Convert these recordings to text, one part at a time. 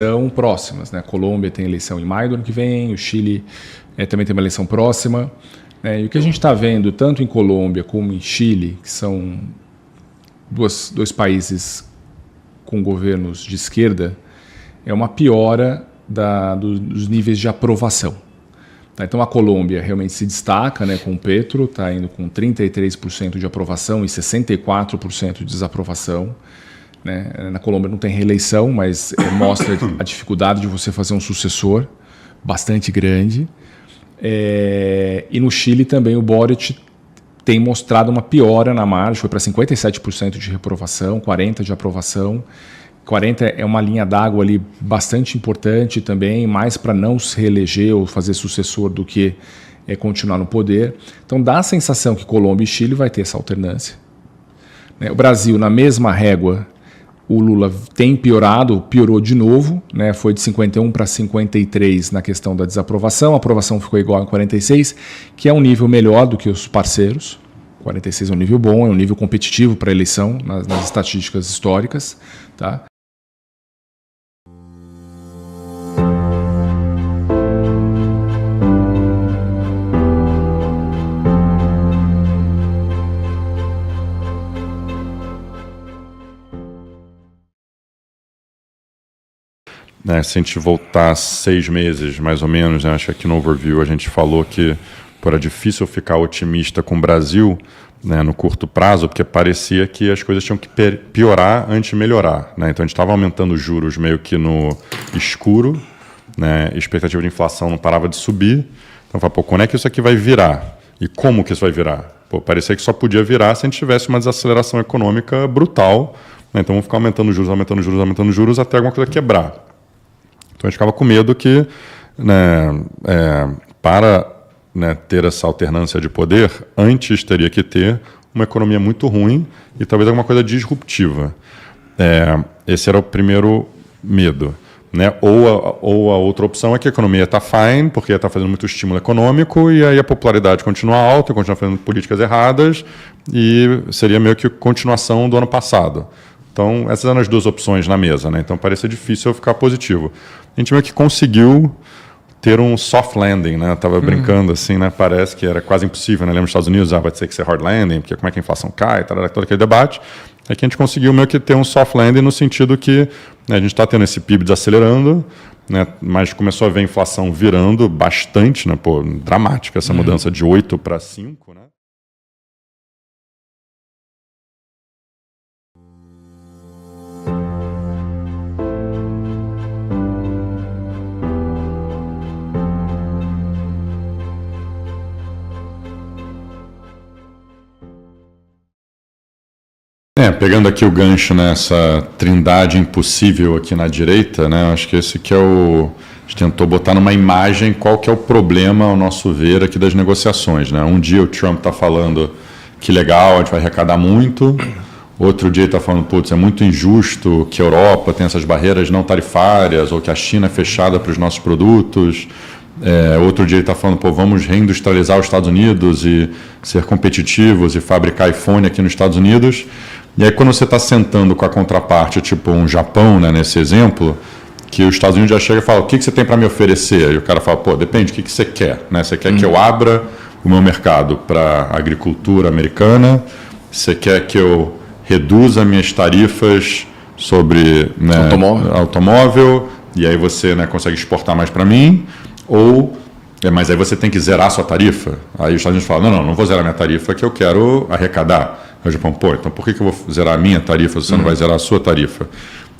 são próximas, né? A Colômbia tem eleição em maio do ano que vem, o Chile também tem uma eleição próxima. E o que a gente está vendo, tanto em Colômbia como em Chile, que são dois países com governos de esquerda, é uma piora dos níveis de aprovação. Então a Colômbia realmente se destaca, né, com o Petro, está indo com 33% de aprovação e 64% de desaprovação. Né? Na Colômbia não tem reeleição, mas mostra a dificuldade de você fazer um sucessor bastante grande. E no Chile também o Boric tem mostrado uma piora na margem, foi para 57% de reprovação, 40% de aprovação. 40% é uma linha d'água ali bastante importante também, mais para não se reeleger ou fazer sucessor do que continuar no poder. Então dá a sensação que Colômbia e Chile vai ter essa alternância. O Brasil, na mesma régua, o Lula tem piorou de novo, né? Foi de 51 para 53 na questão da desaprovação, a aprovação ficou igual a 46, que é um nível melhor do que os parceiros. 46 é um nível bom, é um nível competitivo para a eleição nas estatísticas históricas. Tá? Se a gente voltar 6 meses, mais ou menos, né, acho que aqui no overview a gente falou que era difícil ficar otimista com o Brasil, né, no curto prazo, porque parecia que as coisas tinham que piorar antes de melhorar. Né? Então a gente estava aumentando os juros meio que no escuro, né, a expectativa de inflação não parava de subir. Então eu falei, quando é que isso aqui vai virar? E como que isso vai virar? Parecia que só podia virar se a gente tivesse uma desaceleração econômica brutal. Né? Então vamos ficar aumentando juros, aumentando juros, aumentando juros até alguma coisa quebrar. Então a gente ficava com medo que, né, para, né, ter essa alternância de poder, antes teria que ter uma economia muito ruim e talvez alguma coisa disruptiva. Esse era o primeiro medo. Né? Ou a outra opção é que a economia está fine, porque está fazendo muito estímulo econômico, e aí a popularidade continua alta, continua fazendo políticas erradas, e seria meio que continuação do ano passado. Então, essas eram as duas opções na mesa. Né? Então, parecia difícil eu ficar positivo. A gente meio que conseguiu ter um soft landing, né? Eu estava brincando assim, né? Parece que era quase impossível, né? Lembra nos Estados Unidos, vai ter que ser hard landing, porque como é que a inflação cai, todo aquele debate. É que a gente conseguiu meio que ter um soft landing no sentido que, né, a gente está tendo esse PIB desacelerando, né? Mas começou a ver a inflação virando bastante, né? Dramática essa mudança de 8 para 5, né? Pegando aqui o gancho nessa trindade impossível aqui na direita, né? Acho que esse que é a gente tentou botar numa imagem qual que é o problema, ao nosso ver, aqui das negociações, né? Um dia o Trump está falando que legal, a gente vai arrecadar muito, outro dia ele está falando, putz, é muito injusto que a Europa tem essas barreiras não tarifárias, ou que a China é fechada para os nossos produtos. Outro dia ele está falando, vamos reindustrializar os Estados Unidos e ser competitivos e fabricar iPhone aqui nos Estados Unidos. E aí quando você está sentando com a contraparte, tipo um Japão, né, nesse exemplo, que os Estados Unidos já chega e fala, o que você tem para me oferecer? E o cara fala, depende, o que você quer? Né? Você quer que eu abra o meu mercado para a agricultura americana? Você quer que eu reduza minhas tarifas sobre, né, automóvel? E aí você, né, consegue exportar mais para mim? Mas aí você tem que zerar a sua tarifa? Aí os Estados Unidos falam, não vou zerar minha tarifa, que eu quero arrecadar. Aí o Japão, então por que eu vou zerar a minha tarifa se você não vai zerar a sua tarifa?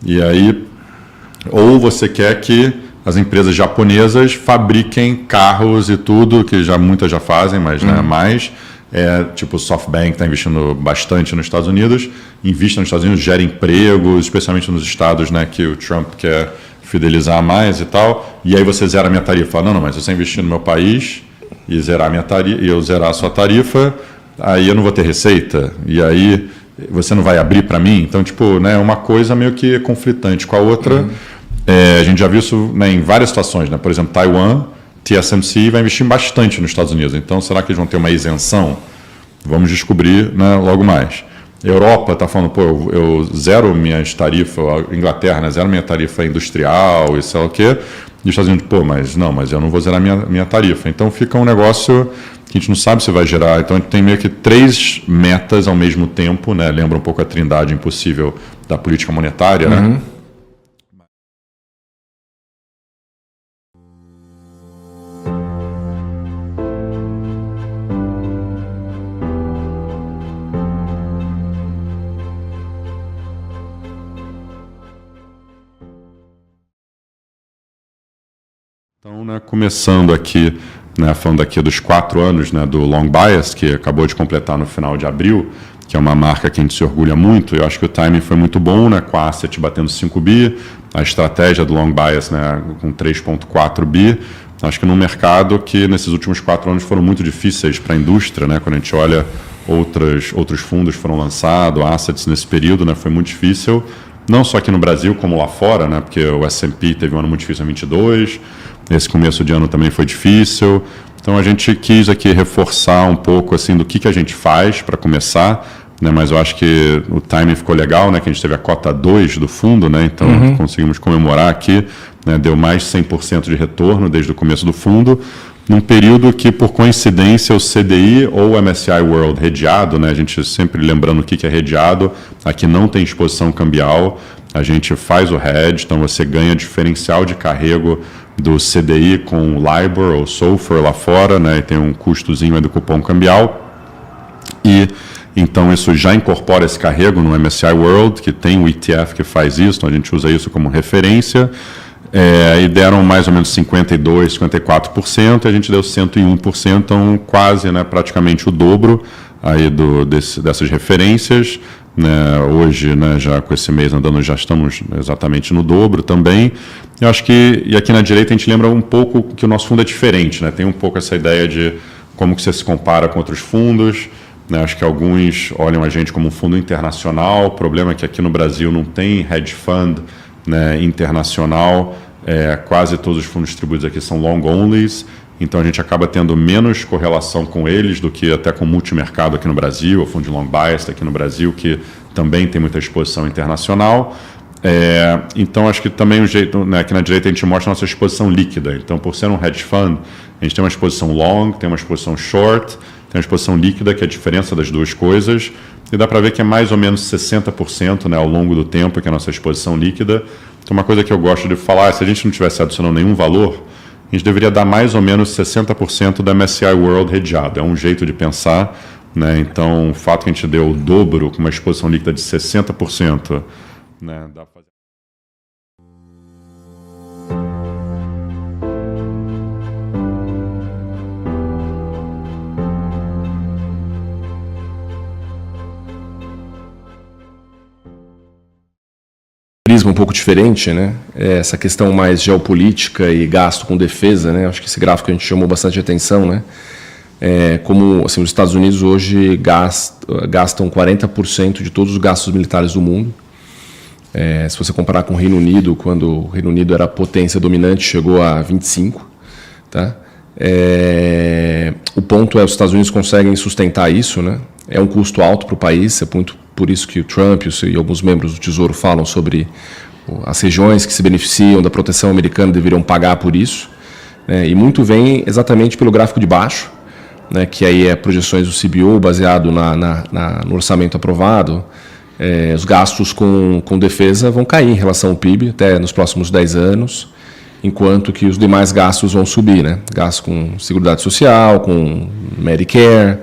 E aí, ou você quer que as empresas japonesas fabriquem carros e tudo, que muitas já fazem, mas né, mais, tipo o SoftBank está investindo bastante nos Estados Unidos, invista nos Estados Unidos, gera empregos, especialmente nos estados, né, que o Trump quer fidelizar mais e tal, e aí você zera a minha tarifa. Não, mas se você investir no meu país e zerar a minha tarifa, e eu zerar a sua tarifa, aí eu não vou ter receita, e aí você não vai abrir para mim. Então, tipo, né, uma coisa meio que conflitante com a outra. A gente já viu isso, né, em várias situações. Né? Por exemplo, Taiwan, TSMC vai investir bastante nos Estados Unidos. Então, será que eles vão ter uma isenção? Vamos descobrir, né, logo mais. Europa está falando, pô, eu zero minhas tarifas, a Inglaterra, né, zero minha tarifa industrial e sei lá o quê. E os Estados Unidos, pô, mas eu não vou zerar minha tarifa. Então fica um negócio que a gente não sabe se vai gerar. Então a gente tem meio que 3 metas ao mesmo tempo, né? Lembra um pouco a trindade impossível da política monetária, né? Então, né, começando aqui, né, falando aqui dos 4 anos, né, do Long Bias, que acabou de completar no final de abril, que é uma marca que a gente se orgulha muito. Eu acho que o timing foi muito bom, né, com a Asset batendo 5 bi, a estratégia do Long Bias, né, com 3,4 bi. Acho que num mercado que nesses últimos 4 anos foram muito difíceis para a indústria, né, quando a gente olha outros fundos foram lançados, assets nesse período, né, foi muito difícil, não só aqui no Brasil como lá fora, né, porque o S&P teve um ano muito difícil em 22, esse começo de ano também foi difícil. Então a gente quis aqui reforçar um pouco assim do que a gente faz para começar, né? Mas eu acho que o timing ficou legal, né? Que a gente teve a cota 2 do fundo, né? Então conseguimos comemorar aqui, né? Deu mais de 100% de retorno desde o começo do fundo, num período que, por coincidência, o CDI ou o MSCI World redeado, né? A gente sempre lembrando o que é redeado, aqui não tem exposição cambial, a gente faz o hedge, então você ganha diferencial de carrego do CDI com o LIBOR ou SOFR lá fora, né, e tem um custozinho aí do cupom cambial. E então isso já incorpora esse carrego no MSCI World, que tem um ETF que faz isso, então a gente usa isso como referência. E deram mais ou menos 52%, 54%, e a gente deu 101%, então quase, né, praticamente o dobro aí dessas referências. Né, hoje, né, já com esse mês andando, já estamos exatamente no dobro também. Eu acho que, e aqui na direita a gente lembra um pouco que o nosso fundo é diferente, né, tem um pouco essa ideia de como que você se compara com outros fundos, né, acho que alguns olham a gente como um fundo internacional, o problema é que aqui no Brasil não tem hedge fund, né, internacional, quase todos os fundos distribuídos aqui são long onlys, então a gente acaba tendo menos correlação com eles do que até com o multimercado aqui no Brasil, o fundo de long bias aqui no Brasil, que também tem muita exposição internacional. Então acho que também o jeito, né, aqui na direita a gente mostra a nossa exposição líquida. Então, por ser um hedge fund, a gente tem uma exposição long, tem uma exposição short, tem uma exposição líquida, que é a diferença das duas coisas, e dá para ver que é mais ou menos 60%, né, ao longo do tempo, que é a nossa exposição líquida. Então, uma coisa que eu gosto de falar é, se a gente não tivesse adicionando nenhum valor, a gente deveria dar mais ou menos 60% da MSCI World redeado. É um jeito de pensar, né? Então, o fato que a gente deu o dobro com uma exposição líquida de 60%, né, dá pra fazer. Um pouco diferente, né? Essa questão mais geopolítica e gasto com defesa, né? Acho que esse gráfico a gente chamou bastante atenção, né? Como assim, os Estados Unidos hoje gastam 40% de todos os gastos militares do mundo. Se você comparar com o Reino Unido, quando o Reino Unido era a potência dominante, chegou a 25%. Tá? O ponto é que os Estados Unidos conseguem sustentar isso, né? É um custo alto para o país, é muito por isso que o Trump e alguns membros do Tesouro falam sobre as regiões que se beneficiam da proteção americana deveriam pagar por isso. E muito vem exatamente pelo gráfico de baixo, né, que aí é projeções do CBO baseado no orçamento aprovado. Os gastos com defesa vão cair em relação ao PIB até nos próximos 10 anos, enquanto que os demais gastos vão subir, né? Gastos com Seguridade Social, com Medicare,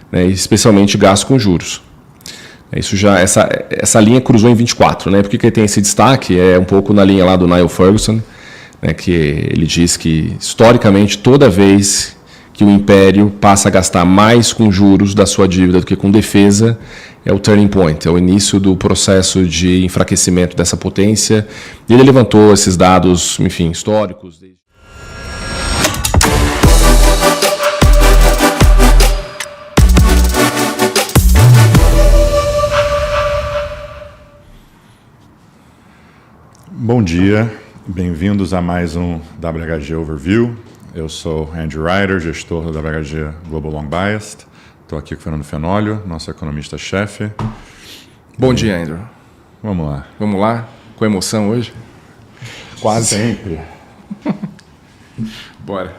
né, especialmente gastos com juros. Essa linha cruzou em 24, né? Por que tem esse destaque? É um pouco na linha lá do Niall Ferguson, né, que ele diz que, historicamente, toda vez que o império passa a gastar mais com juros da sua dívida do que com defesa, é o turning point, é o início do processo de enfraquecimento dessa potência. E ele levantou esses dados, enfim, históricos. Bom dia, bem-vindos a mais um WHG Overview. Eu sou Andrew Ryder, gestor da WHG Global Long Biased. Estou aqui com o Fernando Fenólio, nosso economista-chefe. Bom dia, Andrew. Vamos lá. Vamos lá? Com emoção hoje? Quase. Sempre. Bora.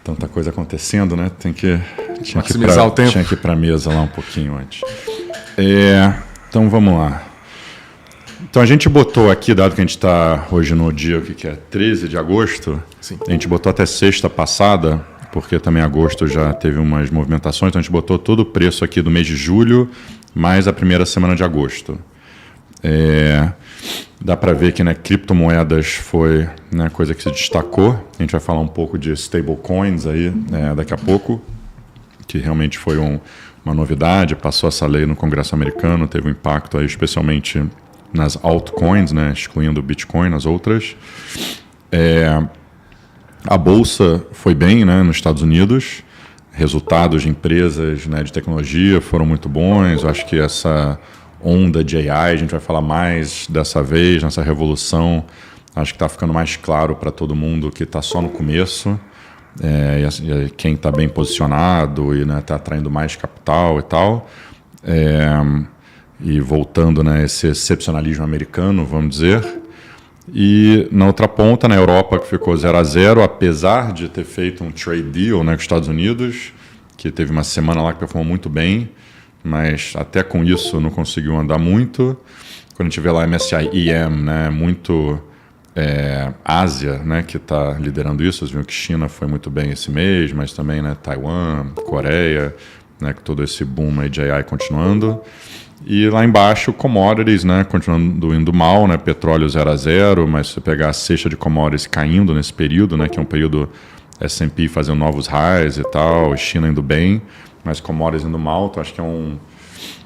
Tanta coisa acontecendo, né? Maximizar o tempo. Tinha que ir para a mesa lá um pouquinho antes. Então vamos lá. Então a gente botou aqui, dado que a gente está hoje no dia que é 13 de agosto, Sim. A gente botou até sexta passada, porque também agosto já teve umas movimentações, então a gente botou todo o preço aqui do mês de julho, mais a primeira semana de agosto. Dá para ver que, né, criptomoedas foi, né, coisa que se destacou. A gente vai falar um pouco de stablecoins aí, daqui a pouco, que realmente foi uma novidade, passou essa lei no Congresso americano, teve um impacto aí especialmente nas altcoins, né, excluindo o Bitcoin, as outras. A bolsa foi bem, né, nos Estados Unidos, resultados de empresas, né, de tecnologia foram muito bons. Eu acho que essa onda de AI, a gente vai falar mais dessa vez, nessa revolução, acho que está ficando mais claro para todo mundo que está só no começo, e quem está bem posicionado e está atraindo mais capital e tal, e voltando, né, esse excepcionalismo americano, vamos dizer. E na outra ponta, na Europa, que ficou 0-0, apesar de ter feito um trade deal, né, com os Estados Unidos, que teve uma semana lá que performou muito bem, mas até com isso não conseguiu andar muito. Quando a gente vê lá MSCI EM, né, muito Ásia, né, que está liderando isso. Vocês viram que China foi muito bem esse mês, mas também, né, Taiwan, Coreia, né, com todo esse boom aí de AI continuando. E lá embaixo, commodities, né, continuando indo mal, né, petróleo 0-0, mas se você pegar a cesta de commodities caindo nesse período, né, que é um período S&P fazendo novos highs e tal, China indo bem, mas commodities indo mal, então acho que é um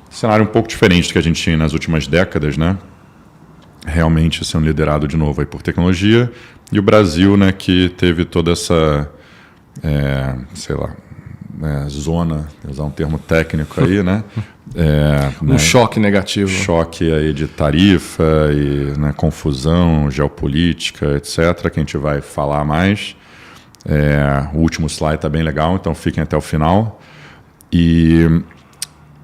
cenário um pouco diferente do que a gente tinha nas últimas décadas, né, realmente sendo liderado de novo aí por tecnologia, e o Brasil, né, que teve toda essa, zona, vou usar um termo técnico aí, né, Choque negativo. Choque aí de tarifa e, né, confusão geopolítica, etc., que a gente vai falar mais. O último slide está bem legal, então fiquem até o final.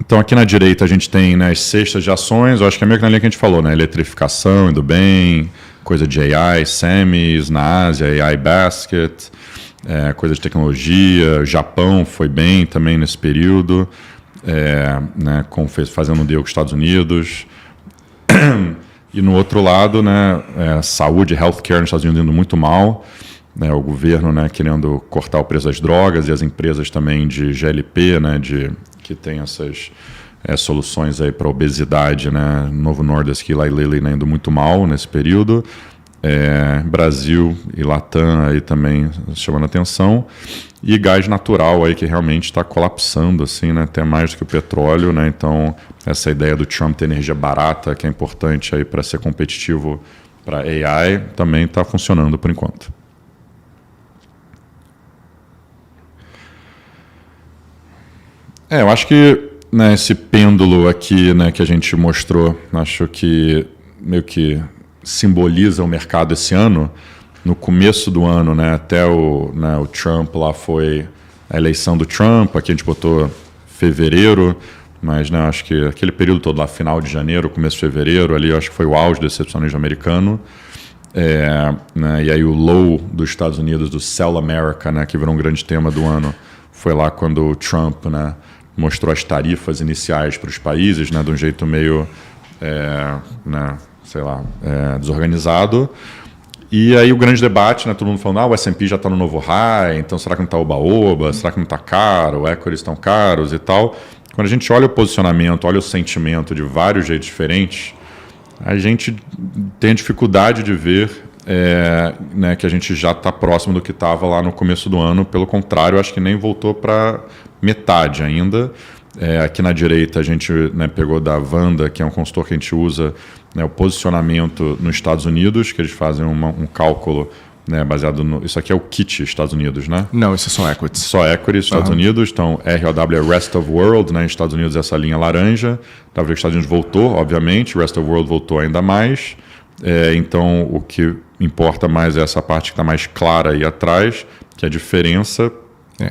Então aqui na direita a gente tem, né, as cestas de ações, eu acho que é meio que na linha que a gente falou, né, eletrificação indo bem, coisa de AI, semis na Ásia, AI basket, coisa de tecnologia, Japão foi bem também nesse período. Né, fazendo um deal com os Estados Unidos. E no outro lado, né, saúde, healthcare nos Estados Unidos indo muito mal, né, o governo, né, querendo cortar o preço das drogas, e as empresas também de GLP, né, que tem essas soluções aí para obesidade, né, Novo Nordisk e Eli Lilly, né, indo muito mal nesse período. Brasil e Latam aí também chamando atenção, e gás natural aí que realmente está colapsando, assim, né, até mais do que o petróleo, né, então essa ideia do Trump ter energia barata, que é importante aí para ser competitivo para AI, também está funcionando por enquanto. Eu acho que, né, esse pêndulo aqui, né, que a gente mostrou, acho que meio que simboliza o mercado esse ano. No começo do ano, né, até o Trump lá, foi a eleição do Trump, aqui a gente botou fevereiro, mas, né, acho que aquele período todo lá, final de janeiro, começo de fevereiro, ali acho que foi o auge do excepcionalismo americano. Né, e aí o low dos Estados Unidos, do Sell America, né, que virou um grande tema do ano, foi lá quando o Trump, né, mostrou as tarifas iniciais para os países, né, de um jeito meio, né, desorganizado. E aí o grande debate, né, todo mundo falando, o S&P já está no novo high, então será que não está oba-oba, será que não está caro, equities estão caros e tal. Quando a gente olha o posicionamento, olha o sentimento de vários jeitos diferentes, a gente tem dificuldade de ver né, que a gente já está próximo do que estava lá no começo do ano. Pelo contrário, acho que nem voltou para metade ainda. Aqui na direita a gente, né, pegou da Vanda, que é um consultor que a gente usa, né, o posicionamento nos Estados Unidos, que eles fazem um cálculo, né, baseado no... Isso aqui é o KIT Estados Unidos, né? Não, isso é só equities. Só equities Estados Unidos. Então, ROW é Rest of World, né? Estados Unidos é essa linha laranja. Dá pra ver que os Estados Unidos voltou, obviamente. Rest of World voltou ainda mais. Então, o que importa mais é essa parte que está mais clara aí atrás, que é a diferença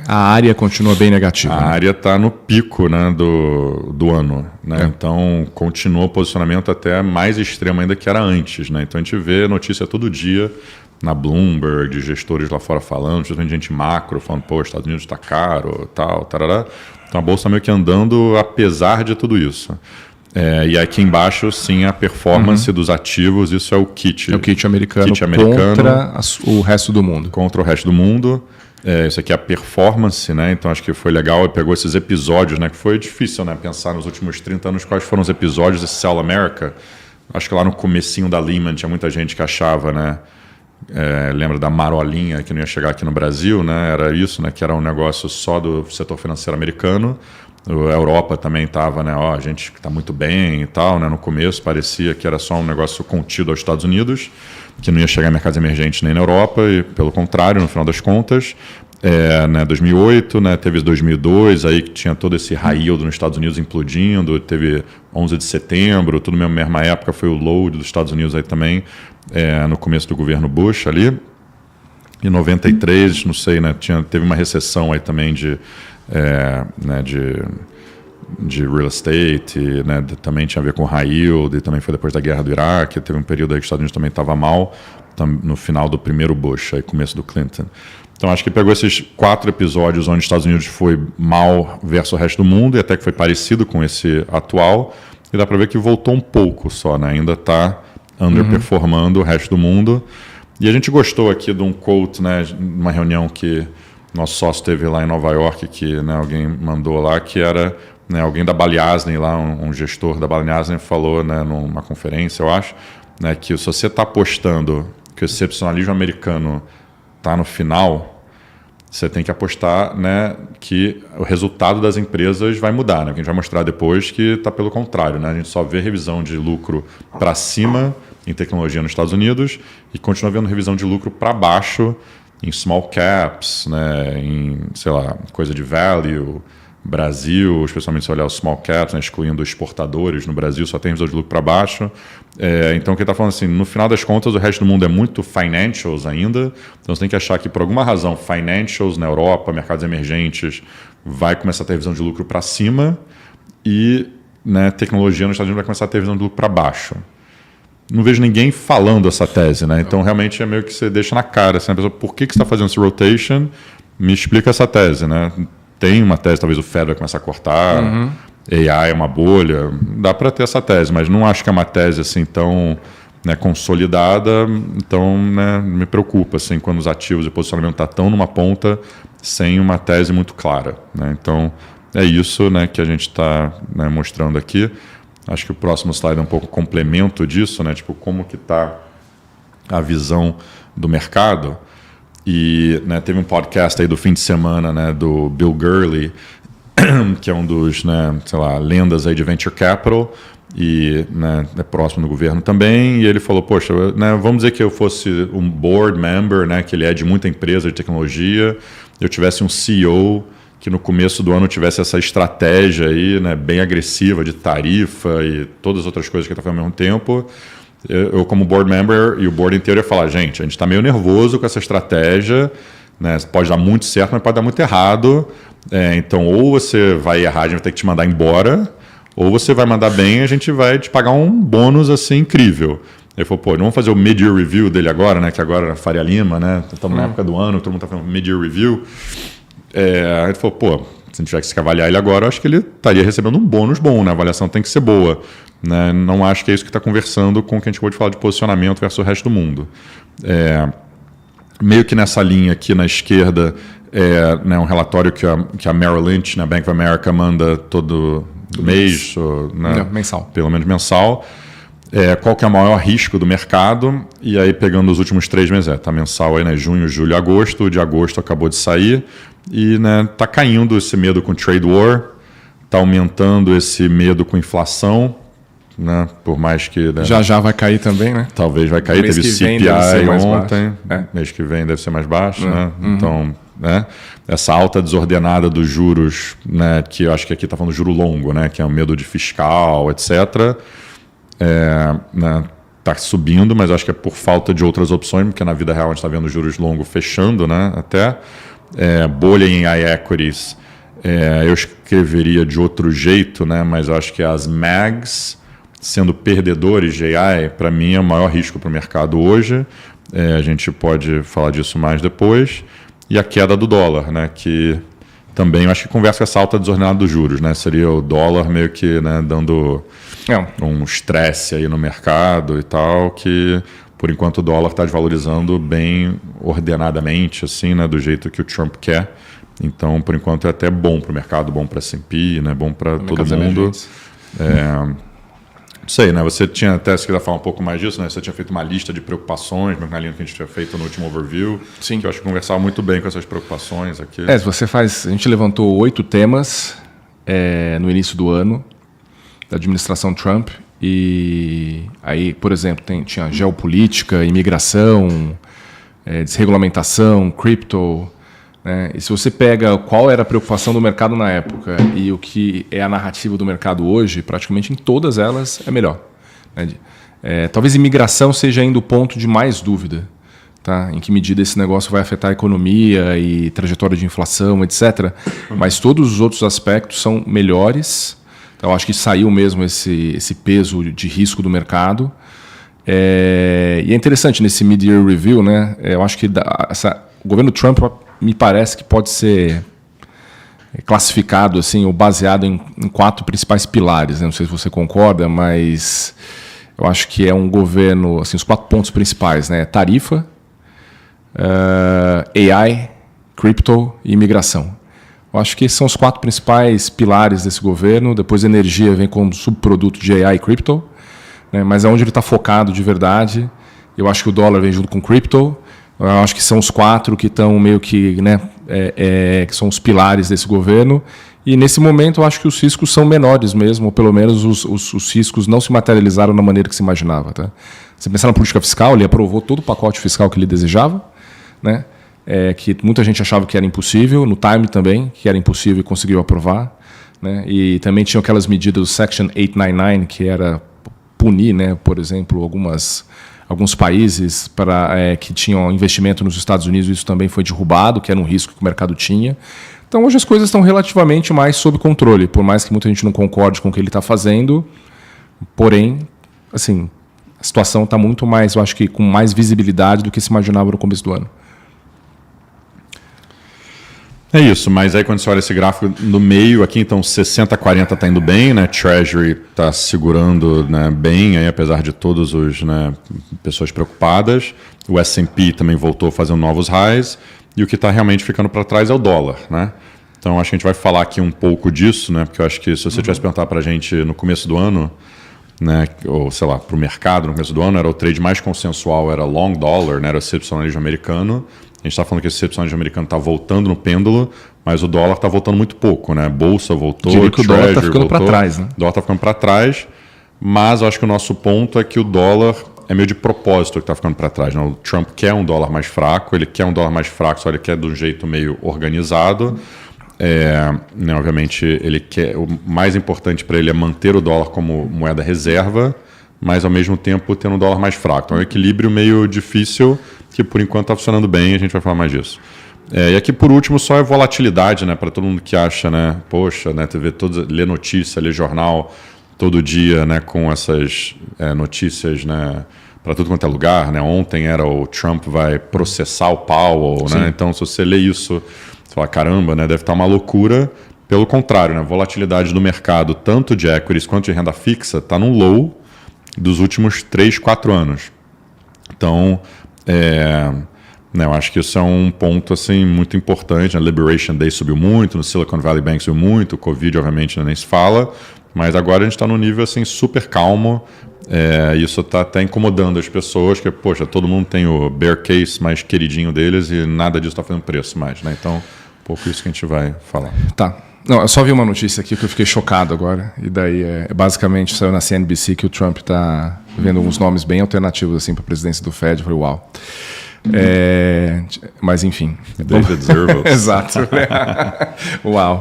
A área continua bem negativa. A área está no pico, né, do ano. Né? Então, continua o posicionamento até mais extremo ainda que era antes. Né? Então, a gente vê notícia todo dia na Bloomberg, de gestores lá fora falando, justamente gente macro, falando, pô, os Estados Unidos está caro, tal, tarará. Então, a bolsa meio que andando apesar de tudo isso. E aqui embaixo, sim, a performance dos ativos, isso é o kit. É o kit americano, contra o resto do mundo. Contra o resto do mundo. Isso aqui é a performance, né? Então acho que foi legal. Ele pegou esses episódios, né? Que foi difícil, né? Pensar nos últimos 30 anos quais foram os episódios de Sell America. Acho que lá no comecinho da Lehman tinha muita gente que achava, né? Lembra da marolinha que não ia chegar aqui no Brasil, né? Era isso, né? Que era um negócio só do setor financeiro americano. A Europa também estava, né? Ó, a gente está muito bem e tal, né? No começo parecia que era só um negócio contido aos Estados Unidos, que não ia chegar em mercados emergentes nem na Europa, e pelo contrário, no final das contas, 2008, né, teve 2002, aí que tinha todo esse high yield nos Estados Unidos implodindo, teve 11 de setembro, tudo na mesma época, foi o low dos Estados Unidos aí também, no começo do governo Bush ali. Em 93, não sei, né, teve uma recessão aí também de real estate, né, também tinha a ver com high yield, e também foi depois da guerra do Iraque, teve um período aí que os Estados Unidos também estava mal, no final do primeiro Bush, aí começo do Clinton. Então acho que pegou esses 4 episódios onde os Estados Unidos foi mal versus o resto do mundo, e até que foi parecido com esse atual, e dá para ver que voltou um pouco só, né, ainda está underperformando o resto do mundo. E a gente gostou aqui de um quote, né, numa reunião que nosso sócio teve lá em Nova York, que, né, alguém mandou lá, que era, né, alguém da Balyasny lá, um gestor da Balyasny falou, né, numa conferência, eu acho, né, que se você está apostando que o excepcionalismo americano está no final, você tem que apostar, né, que o resultado das empresas vai mudar, né? Que a gente vai mostrar depois que está pelo contrário, né? A gente só vê revisão de lucro para cima em tecnologia nos Estados Unidos e continua vendo revisão de lucro para baixo em small caps, né, em, sei lá, coisa de value, Brasil, especialmente se olhar os small caps, né, excluindo exportadores no Brasil, só tem revisão de lucro para baixo. Então, o que ele está falando assim, no final das contas, o resto do mundo é muito financials ainda, então você tem que achar que, por alguma razão, financials na Europa, mercados emergentes, vai começar a ter revisão de lucro para cima e, né, tecnologia nos Estados Unidos vai começar a ter revisão de lucro para baixo. Não vejo ninguém falando essa tese, né? Então, realmente, é meio que você deixa na cara. Assim, a pessoa, por que você está fazendo esse rotation? Me explica essa tese, né? Tem uma tese, talvez o Fed vai começar a cortar, AI é uma bolha. Dá para ter essa tese, mas não acho que é uma tese assim tão, né, consolidada. Então, né, me preocupa assim, quando os ativos e posicionamento estão tão numa ponta sem uma tese muito clara, né? Então, é isso, né, que a gente está, né, mostrando aqui. Acho que o próximo slide é um pouco complemento disso, né? Tipo, como que está a visão do mercado. E, né, teve um podcast aí do fim de semana, né, do Bill Gurley, que é um dos, né, sei lá, lendas aí de Venture Capital e, né, é próximo do governo também. E ele falou, poxa, né, vamos dizer que eu fosse um board member, né, que ele é de muita empresa de tecnologia, eu tivesse um CEO que no começo do ano tivesse essa estratégia aí, né, bem agressiva de tarifa e todas as outras coisas que ele está fazendo ao mesmo tempo, eu como board member e o board inteiro ia falar, gente, a gente está meio nervoso com essa estratégia, né, pode dar muito certo, mas pode dar muito errado, então ou você vai errar, a gente vai ter que te mandar embora, ou você vai mandar bem, a gente vai te pagar um bônus assim incrível. Ele falou, pô, não vamos fazer o mid-year review dele agora, né, que agora é Faria Lima, né, estamos na época do ano, todo mundo está fazendo mid-year review. Aí ele falou, pô, se a gente tivesse que avaliar ele agora, eu acho que ele estaria recebendo um bônus bom, né? A avaliação tem que ser boa, né? Não acho que é isso que está conversando com o que a gente pode falar de posicionamento versus o resto do mundo. Meio que nessa linha aqui na esquerda, né, um relatório que a Merrill Lynch, né, a Bank of America, manda todo mês, né, mensal. Pelo menos mensal. Qual que é o maior risco do mercado, e aí pegando os últimos 3 meses, tá mensal aí, né, junho, julho, agosto, o de agosto acabou de sair, e, né, tá caindo esse medo com trade war, tá aumentando esse medo com inflação, né, por mais que... Né, já vai cair também, né? Talvez vai cair, teve CPI ontem, mês que vem deve ser mais baixo, né, então... Né? Essa alta desordenada dos juros, né, que eu acho que aqui está falando juro longo, né, que é o medo de fiscal, etc., né, tá subindo, mas acho que é por falta de outras opções, porque na vida real a gente está vendo juros longos fechando, né, até. bolha em iEquities, eu escreveria de outro jeito, né? Mas eu acho que as MAGs, sendo perdedores de AI, para mim é o maior risco para o mercado hoje. A gente pode falar disso mais depois. E a queda do dólar, né? Que também eu acho que conversa com essa alta desordenada dos juros, né? Seria o dólar meio que, né, dando um estresse aí no mercado e tal, que por enquanto o dólar está desvalorizando bem ordenadamente, assim, né, do jeito que o Trump quer. Então, por enquanto, é até bom para o mercado, bom para a S&P, né, bom para todo mundo. Não sei, né? Você tinha até, se quiser falar um pouco mais disso, né? Você tinha feito uma lista de preocupações, na linha que a gente tinha feito no último overview. Sim. Que eu acho que conversava muito bem com essas preocupações aqui. A gente levantou 8 temas no início do ano, da administração Trump. E aí, por exemplo, tinha geopolítica, imigração, desregulamentação, cripto. Né? E se você pega qual era a preocupação do mercado na época e o que é a narrativa do mercado hoje, praticamente em todas elas é melhor. Né? Talvez imigração seja ainda o ponto de mais dúvida. Tá? Em que medida esse negócio vai afetar a economia e trajetória de inflação, etc. Mas todos os outros aspectos são melhores. Então, eu acho que saiu mesmo esse peso de risco do mercado. E é interessante nesse mid-year review, né? Eu acho que o governo Trump me parece que pode ser classificado assim, ou baseado em 4 principais pilares. Né? Não sei se você concorda, mas eu acho que é um governo, assim, os 4 pontos principais, né? Tarifa, AI, cripto e imigração. Eu acho que esses são os 4 principais pilares desse governo. Depois a energia vem como subproduto de AI e cripto, né? Mas é onde ele está focado de verdade. Eu acho que o dólar vem junto com cripto. Eu acho que são os 4 que estão meio que, né, que são os pilares desse governo. E nesse momento eu acho que os riscos são menores mesmo, ou pelo menos os riscos não se materializaram da maneira que se imaginava. Tá? Você pensar na política fiscal, ele aprovou todo o pacote fiscal que ele desejava, né? Que muita gente achava que era impossível, no time também, que era impossível e conseguiu aprovar. Né? E também tinham aquelas medidas do Section 899, que era punir, né, por exemplo, alguns países que tinham investimento nos Estados Unidos, isso também foi derrubado, que era um risco que o mercado tinha. Então, hoje as coisas estão relativamente mais sob controle, por mais que muita gente não concorde com o que ele está fazendo. Porém, assim, a situação está muito mais, eu acho que com mais visibilidade do que se imaginava no começo do ano. É isso, mas aí quando você olha esse gráfico no meio aqui, então 60-40 está indo bem, né? Treasury está segurando, né, bem, aí, apesar de todas as, né, pessoas preocupadas. O S&P também voltou fazendo novos highs. E o que está realmente ficando para trás é o dólar, né? Então acho que a gente vai falar aqui um pouco disso, né? Porque eu acho que se você tivesse perguntar para a gente no começo do ano, né, ou sei lá, para o mercado no começo do ano, era o trade mais consensual, era long dollar, né? Era o excepcionalismo americano. A gente está falando que esse excepcionalismo americano está voltando no pêndulo, mas o dólar está voltando muito pouco, né? Bolsa voltou, diria que o dólar está ficando para trás, né? O dólar está ficando para trás, mas eu acho que o nosso ponto é que o dólar é meio de propósito que está ficando para trás. Né? O Trump quer um dólar mais fraco, ele quer um dólar mais fraco, só ele quer de um jeito meio organizado. Né, obviamente, ele quer, o mais importante para ele é manter o dólar como moeda reserva, mas ao mesmo tempo ter um dólar mais fraco. Então é um equilíbrio meio difícil que por enquanto está funcionando bem, a gente vai falar mais disso. E aqui por último só é volatilidade, né, para todo mundo que acha, né, poxa, né, lê notícia, lê jornal todo dia, né, com essas notícias, né, para tudo quanto é lugar, né? Ontem era o Trump vai processar o Powell, né? Então se você lê isso, você fala, caramba, né, deve estar uma loucura. Pelo contrário, né, a volatilidade do mercado, tanto de equities quanto de renda fixa, está num low dos últimos 3-4 anos. Então, né, eu acho que isso é um ponto assim, muito importante. A Liberation Day subiu muito, no Silicon Valley Bank subiu muito, o Covid, obviamente, nem se fala, mas agora a gente está num nível assim, super calmo. Isso está até incomodando as pessoas, que, poxa, todo mundo tem o bear case mais queridinho deles e nada disso está fazendo preço mais. Né? Então, um pouco isso que a gente vai falar. Tá. Não, eu só vi uma notícia aqui que eu fiquei chocado agora. E daí, basicamente, saiu na CNBC que o Trump está vendo uns nomes bem alternativos assim, para a presidência do Fed. Eu falei, uau. Mas, enfim. David Zervos. Exato. Uau.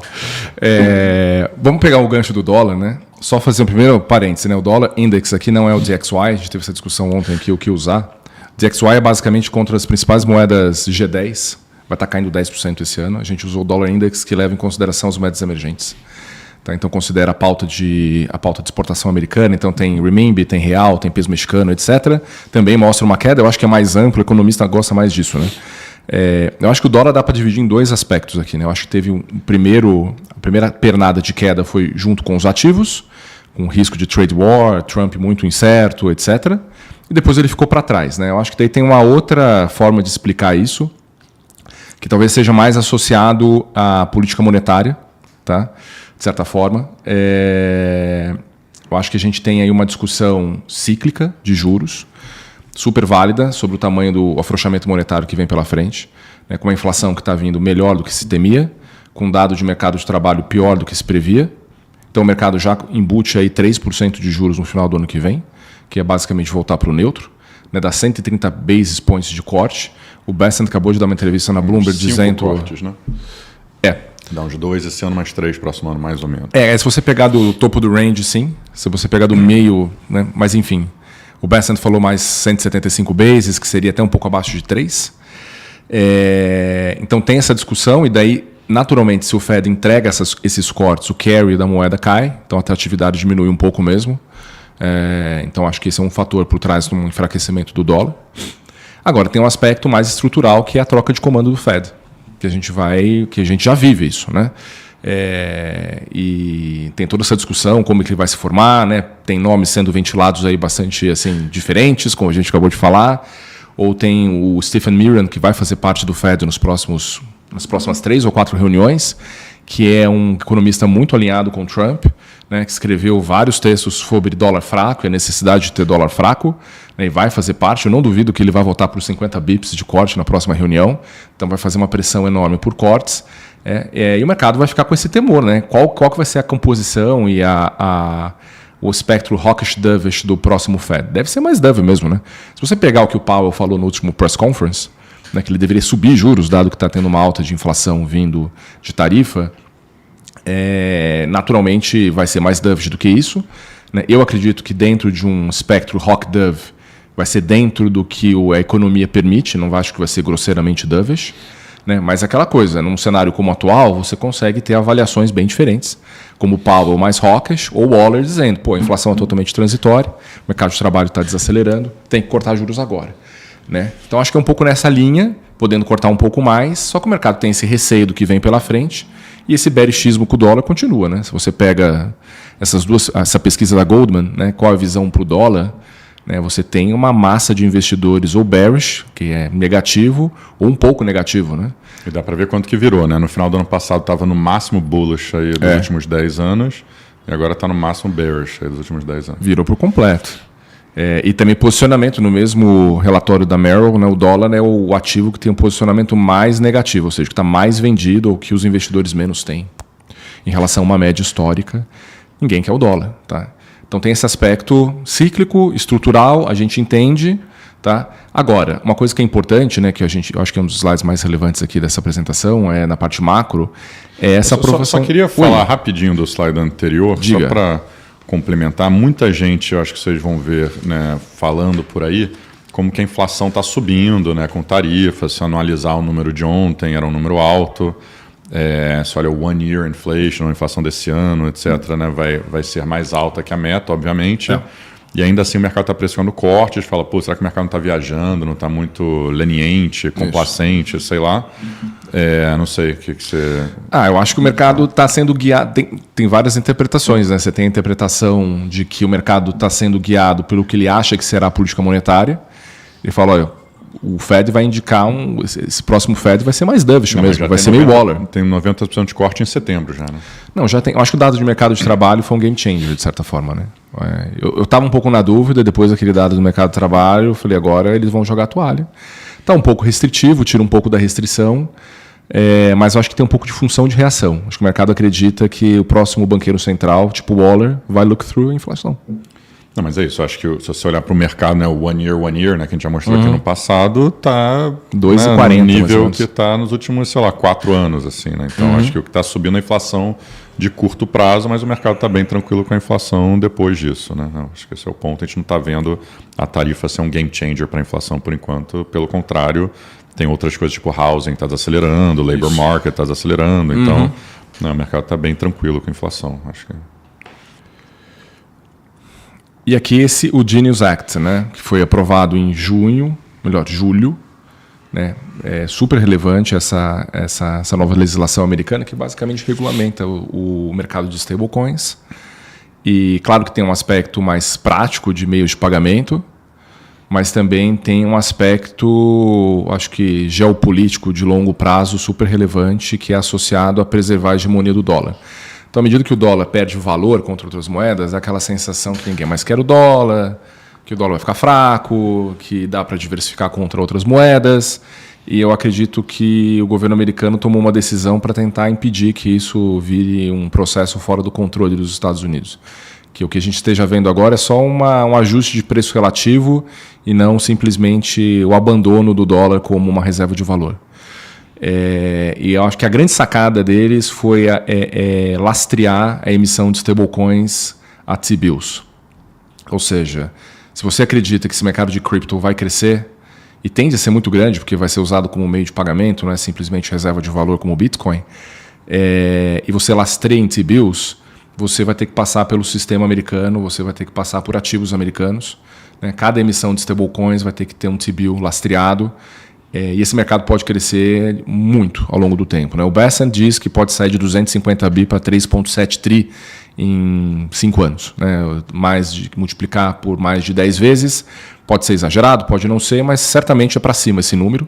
Vamos pegar o gancho do dólar, né? Só fazer um primeiro parêntese, né? O dólar index aqui não é o DXY. A gente teve essa discussão ontem aqui, o que usar. DXY é basicamente contra as principais moedas G10 vai estar caindo 10% esse ano. A gente usou o Dollar Index, que leva em consideração os médios emergentes. Tá? Então considera a pauta de exportação americana, então tem renminbi, tem real, tem peso mexicano, etc. Também mostra uma queda, eu acho que é mais amplo, o economista gosta mais disso, né? Eu acho que o dólar dá para dividir em dois aspectos aqui, né? Eu acho que teve a primeira pernada de queda foi junto com os ativos, com risco de trade war, Trump muito incerto, etc. E depois ele ficou para trás, né? Eu acho que daí tem uma outra forma de explicar isso, que talvez seja mais associado à política monetária, tá? De certa forma. Eu acho que a gente tem aí uma discussão cíclica de juros, super válida, sobre o tamanho do afrouxamento monetário que vem pela frente, né, com uma inflação que está vindo melhor do que se temia, com um dado de mercado de trabalho pior do que se previa. Então o mercado já embute aí 3% de juros no final do ano que vem, que é basicamente voltar para o neutro, né, dá 130 basis points de corte. O Bessent acabou de dar uma entrevista na Bloomberg dizendo... cortes, né? Dá uns 2 esse ano, mais 3 próximo ano, mais ou menos. Se você pegar do topo do range, sim. Se você pegar do meio, né, mas enfim... O Bessent falou mais 175 bases, que seria até um pouco abaixo de 3. Então tem essa discussão, e daí, naturalmente, se o Fed entrega esses cortes, o carry da moeda cai, então a atratividade diminui um pouco mesmo. Então acho que esse é um fator por trás de um enfraquecimento do dólar. Agora, tem um aspecto mais estrutural, que é a troca de comando do Fed, que a gente já vive isso, né? E tem toda essa discussão, como que ele vai se formar, né? Tem nomes sendo ventilados aí bastante assim, diferentes, como a gente acabou de falar. Ou tem o Stephen Miran, que vai fazer parte do Fed nas próximas 3 ou 4 reuniões, que é um economista muito alinhado com o Trump, né? Que escreveu vários textos sobre dólar fraco e a necessidade de ter dólar fraco, né? E vai fazer parte. Eu não duvido que ele vai voltar para os 50 bips de corte na próxima reunião, então vai fazer uma pressão enorme por cortes. E o mercado vai ficar com esse temor, né? Qual que vai ser a composição e o espectro hawkish dovish do próximo Fed? Deve ser mais dove mesmo, né? Se você pegar o que o Powell falou no último press conference, né, que ele deveria subir juros, dado que está tendo uma alta de inflação vindo de tarifa, naturalmente vai ser mais dovish do que isso, né? Eu acredito que dentro de um espectro hawk-dove vai ser dentro do que a economia permite, não acho que vai ser grosseiramente dovish. Né? Mas aquela coisa, num cenário como o atual, você consegue ter avaliações bem diferentes, como o Powell mais hawkish, ou o Waller dizendo, a inflação é totalmente transitória, o mercado de trabalho está desacelerando, tem que cortar juros agora. Né? Então acho que é um pouco nessa linha, podendo cortar um pouco mais, só que o mercado tem esse receio do que vem pela frente, e esse bearishismo com o dólar continua. Né? Se você pega essa pesquisa da Goldman, né, qual a visão para o dólar, né, você tem uma massa de investidores ou bearish, que é negativo, ou um pouco negativo. Né? E dá para ver quanto que virou. Né? No final do ano passado estava no máximo bullish aí dos últimos 10 anos, e agora está no máximo bearish aí dos últimos 10 anos. Virou por completo. E também posicionamento, no mesmo relatório da Merrill, né, o dólar é o ativo que tem um posicionamento mais negativo, ou seja, que está mais vendido ou que os investidores menos têm. Em relação a uma média histórica, ninguém quer o dólar. Tá? Então tem esse aspecto cíclico, estrutural, a gente entende. Tá? Agora, uma coisa que é importante, né, que eu acho que é um dos slides mais relevantes aqui dessa apresentação, na parte macro, é essa aprovação... Só queria falar rapidinho do slide anterior, Diga. Só para complementar. Muita gente, eu acho que vocês vão ver, né, falando por aí, como que a inflação está subindo, né, com tarifas. Se analisar o número de ontem, era um número alto. Se olha o one year inflation, a inflação desse ano, etc., né, vai ser mais alta que a meta, obviamente. E ainda assim o mercado está pressionando cortes, fala, será que o mercado não está viajando, não está muito leniente, complacente, sei lá. Não sei, o que você... eu acho que o mercado está sendo guiado, tem várias interpretações, né? Você tem a interpretação de que o mercado está sendo guiado pelo que ele acha que será a política monetária. Ele fala, olha, o Fed vai indicar esse próximo Fed vai ser mais dovish mesmo, vai ser meio Waller. Tem 90% de corte em setembro já, né? Não, já tem. Eu acho que o dado de mercado de trabalho foi um game changer, de certa forma, né? Eu estava um pouco na dúvida, depois daquele dado do mercado de trabalho, eu falei, agora eles vão jogar a toalha. Está um pouco restritivo, tira um pouco da restrição, mas eu acho que tem um pouco de função de reação. Acho que o mercado acredita que o próximo banqueiro central, tipo Waller, vai look through a inflação. Não, mas é isso. Eu acho que se você olhar para o mercado, né, o one year, né, que a gente já mostrou aqui no passado, está 2,40 no nível que está nos últimos, 4 anos. Assim, né? Então, acho que o que está subindo é a inflação de curto prazo, mas o mercado está bem tranquilo com a inflação depois disso. Né? Acho que esse é o ponto. A gente não está vendo a tarifa ser um game changer para a inflação por enquanto. Pelo contrário, tem outras coisas tipo housing está desacelerando, labor market está desacelerando, então o mercado está bem tranquilo com a inflação. Acho que... E aqui o Genius Act, né, que foi aprovado em julho, né, é super relevante essa nova legislação americana que basicamente regulamenta o mercado de stablecoins. E claro que tem um aspecto mais prático de meios de pagamento, mas também tem um aspecto, acho que geopolítico de longo prazo super relevante que é associado a preservar a hegemonia do dólar. Então, à medida que o dólar perde valor contra outras moedas, é aquela sensação que ninguém mais quer o dólar, que o dólar vai ficar fraco, que dá para diversificar contra outras moedas. E eu acredito que o governo americano tomou uma decisão para tentar impedir que isso vire um processo fora do controle dos Estados Unidos. Que o que a gente esteja vendo agora é só um ajuste de preço relativo e não simplesmente o abandono do dólar como uma reserva de valor. E eu acho que a grande sacada deles foi lastrear a emissão de stablecoins a T-bills. Ou seja, se você acredita que esse mercado de cripto vai crescer, e tende a ser muito grande, porque vai ser usado como meio de pagamento, não é simplesmente reserva de valor como o Bitcoin, e você lastreia em T-bills, você vai ter que passar pelo sistema americano, você vai ter que passar por ativos americanos. Né? Cada emissão de stablecoins vai ter que ter um T-bill lastreado, e esse mercado pode crescer muito ao longo do tempo. Né? O Bessent diz que pode sair de 250 bi para 3,7 tri em 5 anos. Né? Multiplicar por mais de 10 vezes. Pode ser exagerado, pode não ser, mas certamente é para cima esse número.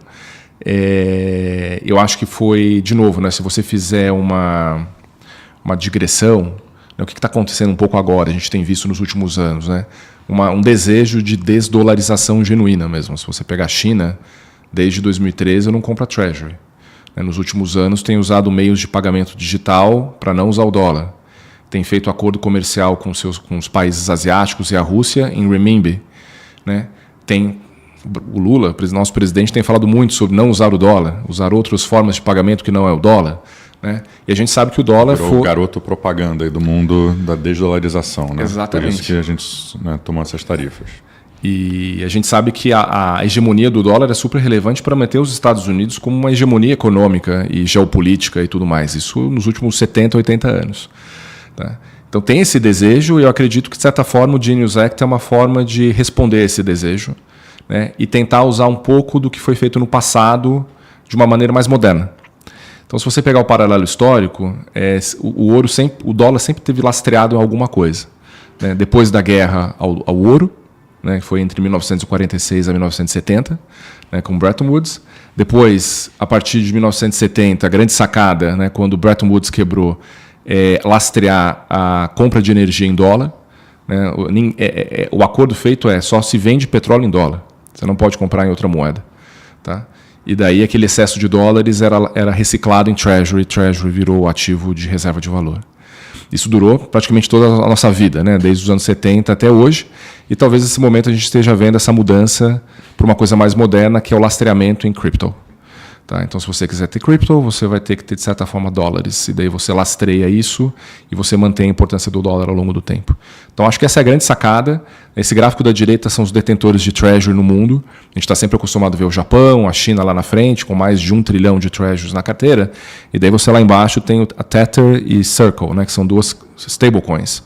Eu acho que foi, de novo, né, se você fizer uma digressão, né, o que está acontecendo um pouco agora, a gente tem visto nos últimos anos, né, um desejo de desdolarização genuína mesmo. Se você pegar a China, desde 2013 não compra Treasury. Né, nos últimos anos tem usado meios de pagamento digital para não usar o dólar. Tem feito acordo comercial com os países asiáticos e a Rússia em renminbi. Né? O Lula, nosso presidente, tem falado muito sobre não usar o dólar, usar outras formas de pagamento que não é o dólar. Né? E a gente sabe que o dólar foi o garoto propaganda aí do mundo da desdolarização. Né? Exatamente. Por isso que a gente tomou essas tarifas. E a gente sabe que a hegemonia do dólar é super relevante para manter os Estados Unidos como uma hegemonia econômica e geopolítica e tudo mais. Isso nos últimos 70, 80 anos. Tá? Então tem esse desejo e eu acredito que, de certa forma, o Genius Act é uma forma de responder a esse desejo, né, e tentar usar um pouco do que foi feito no passado de uma maneira mais moderna. Então, se você pegar o paralelo histórico, o dólar sempre teve lastreado em alguma coisa. Né? Depois da guerra ao ouro, né, que foi entre 1946 a 1970, né, com Bretton Woods. Depois, a partir de 1970, a grande sacada, né, quando Bretton Woods quebrou, lastrear a compra de energia em dólar. Né? O acordo feito só se vende petróleo em dólar. Você não pode comprar em outra moeda. Tá? E daí aquele excesso de dólares era reciclado em Treasury. Treasury virou o ativo de reserva de valor. Isso durou praticamente toda a nossa vida, né? Desde os anos 70 até hoje. E talvez nesse momento a gente esteja vendo essa mudança para uma coisa mais moderna, que é o lastreamento em cripto. Tá? Então, se você quiser ter cripto, você vai ter que ter, de certa forma, dólares. E daí você lastreia isso e você mantém a importância do dólar ao longo do tempo. Então, acho que essa é a grande sacada. Esse gráfico da direita são os detentores de Treasury no mundo. A gente está sempre acostumado a ver o Japão, a China lá na frente, com mais de 1 trilhão de Treasuries na carteira. E daí você lá embaixo tem a Tether e Circle, né, que são duas stablecoins,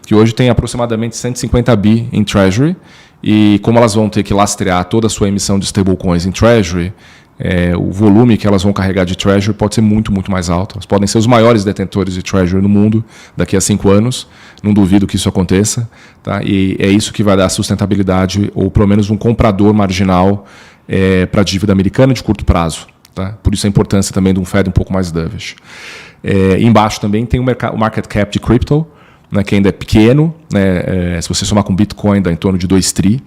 que hoje tem aproximadamente 150 bi em Treasury. E como elas vão ter que lastrear toda a sua emissão de stablecoins em Treasury, o volume que elas vão carregar de Treasury pode ser muito, muito mais alto. Elas podem ser os maiores detentores de Treasury no mundo daqui a 5 anos. Não duvido que isso aconteça. Tá? E é isso que vai dar sustentabilidade, ou pelo menos um comprador marginal para a dívida americana de curto prazo. Tá? Por isso a importância também de um Fed um pouco mais dovish. Embaixo também tem o market cap de crypto, né, que ainda é pequeno. Né? Se você somar com Bitcoin, dá em torno de 2 tri.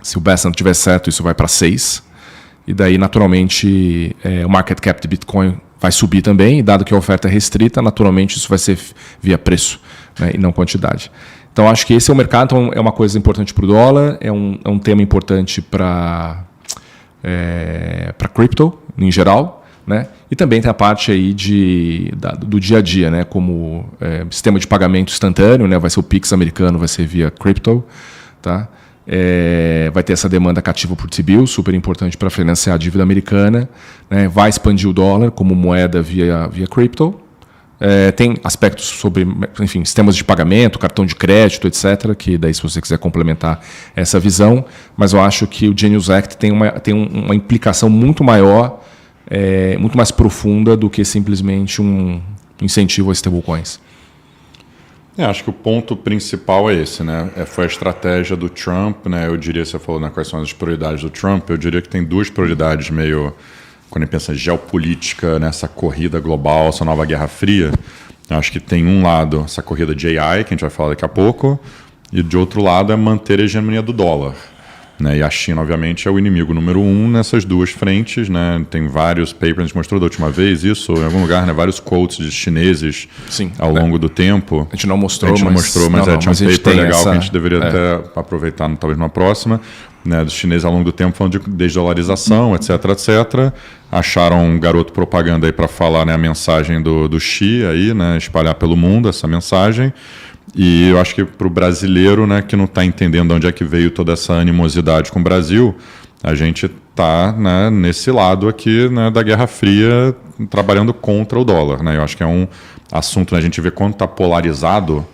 Se o Bessent tiver certo, isso vai para 6. E daí, naturalmente, o market cap de Bitcoin vai subir também, e dado que a oferta é restrita, naturalmente isso vai ser via preço, né, e não quantidade. Então, acho que esse é o mercado, então é uma coisa importante para o dólar, é um tema importante para cripto, em geral, né, e também tem a parte aí do dia a dia, né, como sistema de pagamento instantâneo, né, vai ser o Pix americano, vai ser via cripto, tá? vai ter essa demanda cativa por T-bill, super importante para financiar a dívida americana, né? Vai expandir o dólar como moeda via crypto. Tem aspectos sobre, enfim, sistemas de pagamento, cartão de crédito, etc., que daí, se você quiser complementar essa visão, mas eu acho que o Genius Act tem uma implicação muito maior, muito mais profunda do que simplesmente um incentivo a stablecoins. Acho que o ponto principal é esse, né? Foi a estratégia do Trump, né? Eu diria, você falou, né, quais são as prioridades do Trump, eu diria que tem duas prioridades meio... Quando a gente pensa em geopolítica, nessa corrida global, essa nova Guerra Fria, eu acho que tem um lado essa corrida de AI, que a gente vai falar daqui a pouco, e de outro lado é manter a hegemonia do dólar. Né? E a China, obviamente, é o inimigo número 1 nessas duas frentes. Né? Tem vários papers, a gente mostrou da última vez isso, em algum lugar, né? Vários quotes de chineses. Sim, ao longo do tempo. A gente não mostrou, mas tinha um paper legal que a gente deveria até aproveitar, talvez numa próxima. Né, dos chineses ao longo do tempo falando de desdolarização, etc, etc. Acharam um garoto propaganda aí para falar, né, a mensagem do Xi aí, né, espalhar pelo mundo essa mensagem. E eu acho que para o brasileiro, né, que não está entendendo de onde é que veio toda essa animosidade com o Brasil, a gente está, né, nesse lado aqui, né, da Guerra Fria, trabalhando contra o dólar. Né? Eu acho que é um assunto, né, a gente vê quanto está polarizado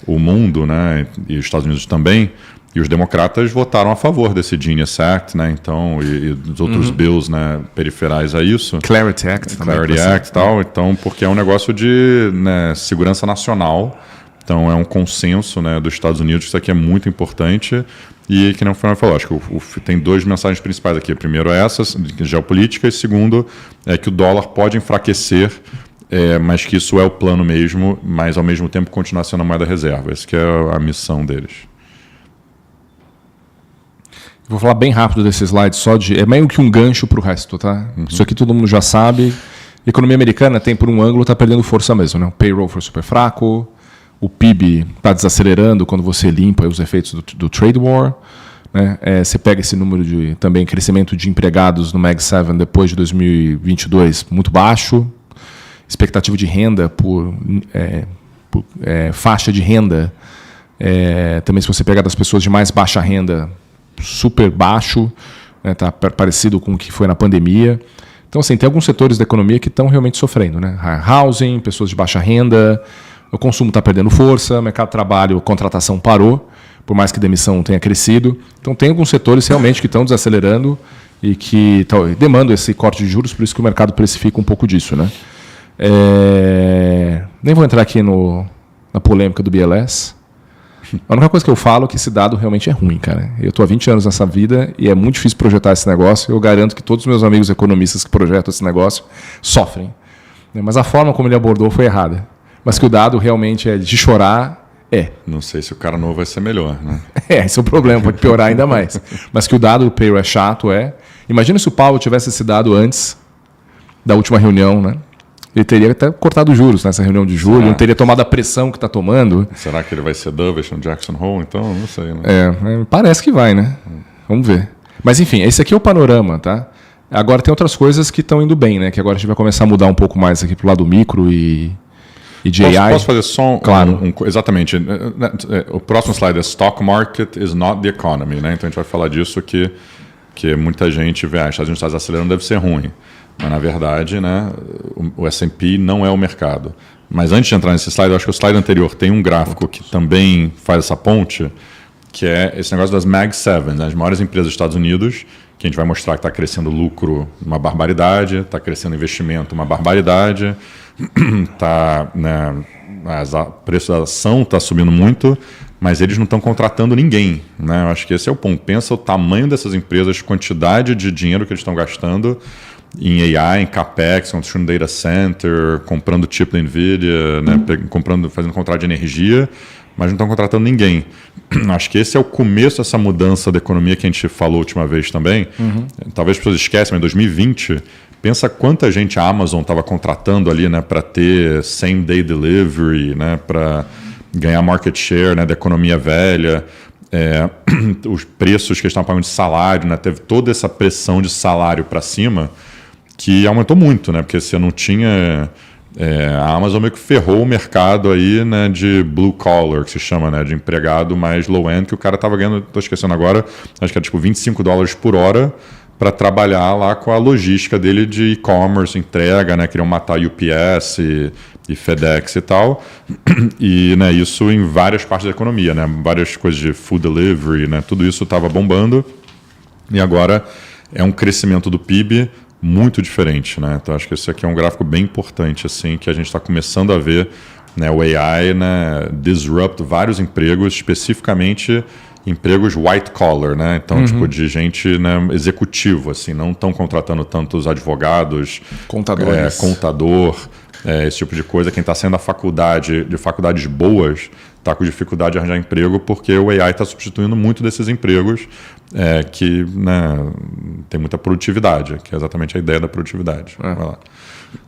o mundo, né, e os Estados Unidos também. E os democratas votaram a favor desse Genius Act, né? Então, e dos outros bills, né, periferais a isso. Clarity Act. Clarity Act e tal. Então, porque é um negócio de, né, segurança nacional. Então, é um consenso, né, dos Estados Unidos que isso aqui é muito importante. E, que não foi falou, acho que tem duas mensagens principais aqui. Primeiro é essa, geopolítica, e segundo é que o dólar pode enfraquecer, mas que isso é o plano mesmo, mas ao mesmo tempo continuar sendo a moeda reserva. Essa que é a missão deles. Vou falar bem rápido desse slide, é meio que um gancho para o resto, tá? Isso aqui todo mundo já sabe. A economia americana tem, por um ângulo, está perdendo força mesmo, né? O payroll foi super fraco, o PIB está desacelerando quando você limpa os efeitos do trade war. Né? Você pega esse número de também crescimento de empregados no Mag 7 depois de 2022 muito baixo. Expectativa de renda por faixa de renda. Também, se você pegar das pessoas de mais baixa renda, super baixo, né, tá parecido com o que foi na pandemia. Então, assim, tem alguns setores da economia que estão realmente sofrendo, né? Housing, pessoas de baixa renda, o consumo está perdendo força, o mercado de trabalho, a contratação parou, por mais que a demissão tenha crescido. Então, tem alguns setores realmente que estão desacelerando e que demandam esse corte de juros, por isso que o mercado precifica um pouco disso, né? Nem vou entrar aqui na polêmica do BLS. A única coisa que eu falo é que esse dado realmente é ruim, cara. Eu estou há 20 anos nessa vida e é muito difícil projetar esse negócio. Eu garanto que todos os meus amigos economistas que projetam esse negócio sofrem. Mas a forma como ele abordou foi errada. Mas que o dado realmente é de chorar, Não sei se o cara novo vai ser melhor, né? Esse é o problema, pode piorar ainda mais. Mas que o dado do payroll é chato, Imagina se o Powell tivesse esse dado antes da última reunião, né? Ele teria até cortado os juros nessa reunião de julho, não teria tomado a pressão que está tomando. Será que ele vai ser dovish no Jackson Hole? Então, não sei. Né? Parece que vai, né? Vamos ver. Mas, enfim, esse aqui é o panorama, tá? Agora tem outras coisas que estão indo bem, né? Que agora a gente vai começar a mudar um pouco mais aqui para o lado micro e de AI. Posso fazer só claro. Exatamente. O próximo slide é Stock Market is not the economy, né? Então a gente vai falar disso que muita gente vê, Estados Unidos está acelerando, deve ser ruim. Mas, na verdade, né, o S&P não é o mercado. Mas antes de entrar nesse slide, eu acho que o slide anterior tem um gráfico que também faz essa ponte, que é esse negócio das Mag 7, né, as maiores empresas dos Estados Unidos, que a gente vai mostrar que está crescendo lucro uma barbaridade, está crescendo investimento uma barbaridade, né, o preço da ação está subindo muito, mas eles não estão contratando ninguém. Né? Eu acho que esse é o ponto. Pensa o tamanho dessas empresas, quantidade de dinheiro que eles estão gastando em AI, em CAPEX, construindo data center, comprando chip da NVIDIA, né, fazendo contrato de energia, mas não estão contratando ninguém. Acho que esse é o começo dessa mudança da economia que a gente falou a última vez também. Talvez as pessoas esqueçam, mas em 2020, pensa quanta gente a Amazon estava contratando ali, né, para ter same-day delivery, né, para ganhar market share, né, da economia velha. Os preços que eles estavam pagando de salário, né, teve toda essa pressão de salário para cima, que aumentou muito, né? Porque você não tinha A Amazon meio que ferrou o mercado aí, né, de blue collar, que se chama, né, de empregado mais low-end, que o cara estava ganhando, estou esquecendo agora, acho que era tipo $25 por hora para trabalhar lá com a logística dele de e-commerce, entrega, né, queriam matar UPS e FedEx e tal, e, né, isso em várias partes da economia, né, várias coisas de food delivery, né, tudo isso estava bombando, e agora é um crescimento do PIB muito diferente, né? Então acho que esse aqui é um gráfico bem importante, assim, que a gente está começando a ver, né, o AI, né, disrupt vários empregos, especificamente empregos white collar, né? Então tipo de gente, né, executivo, assim, não estão contratando tantos advogados, contadores, contador, esse tipo de coisa. Quem está saindo da faculdade, de faculdades boas, está com dificuldade de arranjar emprego porque o AI está substituindo muito desses empregos que, né, tem muita produtividade, que é exatamente a ideia da produtividade. Vai lá.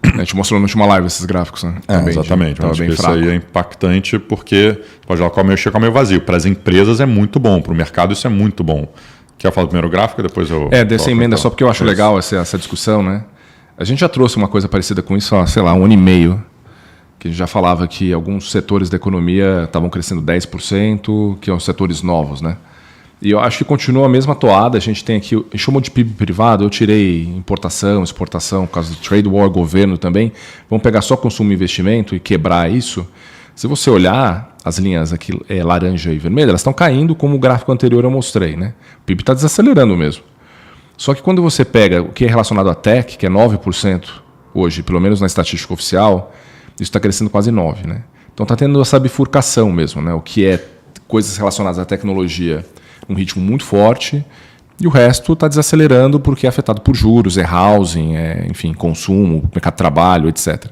A gente mostrou na última live esses gráficos, né? Exatamente. Acho que isso aí é impactante porque pode lá chegar meio vazio. Para as empresas é muito bom, para o mercado isso é muito bom. Quer falar do primeiro gráfico e depois eu... dessa emenda, só porque eu acho legal essa discussão, né? A gente já trouxe uma coisa parecida com isso há, sei lá, 1 ano e meio, que a gente já falava que alguns setores da economia estavam crescendo 10%, que são setores novos, né? E eu acho que continua a mesma toada. A gente tem aqui, chamou de PIB privado, eu tirei importação, exportação, por causa do trade war, governo também. Vamos pegar só consumo e investimento e quebrar isso. Se você olhar as linhas aqui, laranja e vermelha, elas estão caindo como o gráfico anterior eu mostrei, né? O PIB está desacelerando mesmo. Só que quando você pega o que é relacionado à tech, que é 9% hoje, pelo menos na estatística oficial, isso está crescendo quase 9%, né? Então está tendo essa bifurcação mesmo, né? O que é coisas relacionadas à tecnologia, um ritmo muito forte, e o resto está desacelerando porque é afetado por juros, housing, enfim, consumo, mercado de trabalho, etc.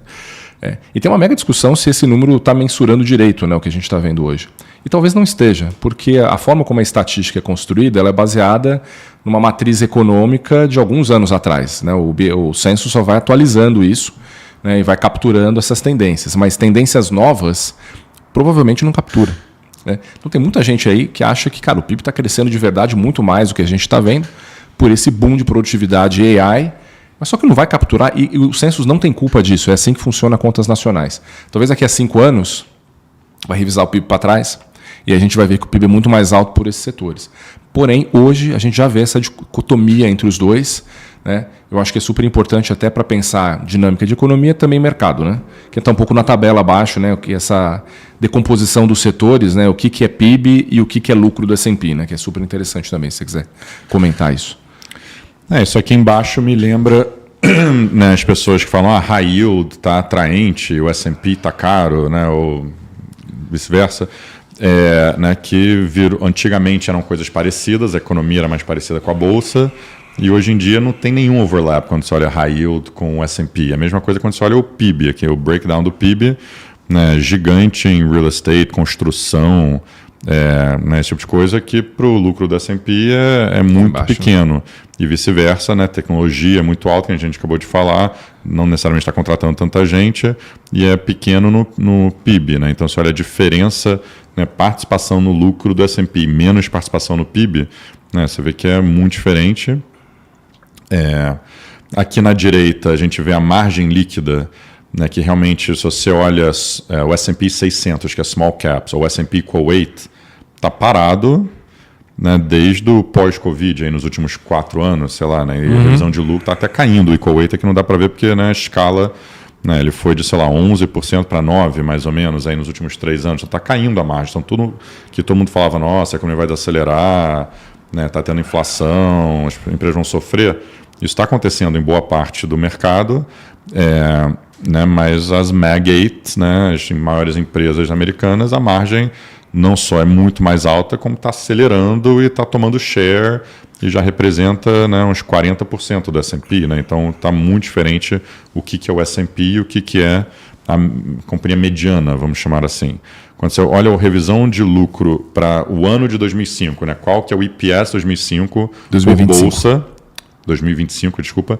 E tem uma mega discussão se esse número está mensurando direito, né, o que a gente está vendo hoje. E talvez não esteja, porque a forma como a estatística é construída ela é baseada numa matriz econômica de alguns anos atrás, né? O censo só vai atualizando isso, né, e vai capturando essas tendências, mas tendências novas provavelmente não captura. Então tem muita gente aí que acha que, cara, o PIB está crescendo de verdade muito mais do que a gente está vendo por esse boom de produtividade e AI, mas só que não vai capturar e o census não tem culpa disso, é assim que funciona contas nacionais. Talvez daqui a 5 anos vai revisar o PIB para trás e a gente vai ver que o PIB é muito mais alto por esses setores. Porém, hoje a gente já vê essa dicotomia entre os dois, né? Eu acho que é super importante até para pensar dinâmica de economia também mercado, né? Que está um pouco na tabela abaixo, né? Essa decomposição dos setores, né? O que é PIB e o que é lucro do S&P, né? Que é super interessante também, se você quiser comentar isso. Isso aqui embaixo me lembra, né, as pessoas que falam high yield está atraente, o S&P está caro, né? Ou vice-versa. Né, que antigamente eram coisas parecidas, a economia era mais parecida com a bolsa, e hoje em dia não tem nenhum overlap quando você olha high yield com o S&P. A mesma coisa quando você olha o PIB, aqui o breakdown do PIB, né, gigante em real estate, construção, né, esse tipo de coisa que para o lucro do S&P é muito baixo, pequeno. Né? E vice-versa, né, tecnologia é muito alta, que a gente acabou de falar, não necessariamente está contratando tanta gente, e é pequeno no PIB. Né? Então, se olha a diferença, né, participação no lucro do S&P menos participação no PIB, né, você vê que é muito diferente. Aqui na direita a gente vê a margem líquida, né, que realmente, se você olha o S&P 600, que é small caps, ou o S&P Equal Weight, está parado, né, desde o pós-Covid, aí nos últimos 4 anos, sei lá, né, e a revisão de lucro está até caindo. O Equal Weight aqui não dá para ver porque, né, a escala, né, ele foi de, sei lá, 11% para 9%, mais ou menos, aí nos últimos 3 anos. Está caindo a margem. Então, tudo que todo mundo falava, nossa, a economia vai desacelerar, né, está tendo inflação, as empresas vão sofrer. Isso está acontecendo em boa parte do mercado, né, mas as Mag 8, né, as maiores empresas americanas, a margem não só é muito mais alta, como está acelerando e está tomando share e já representa, né, uns 40% do S&P. Né? Então está muito diferente o que é o S&P e o que é a companhia mediana, vamos chamar assim. Quando você olha a revisão de lucro para o ano de 2005, né, qual que é o EPS 2005 por bolsa... 2025, desculpa.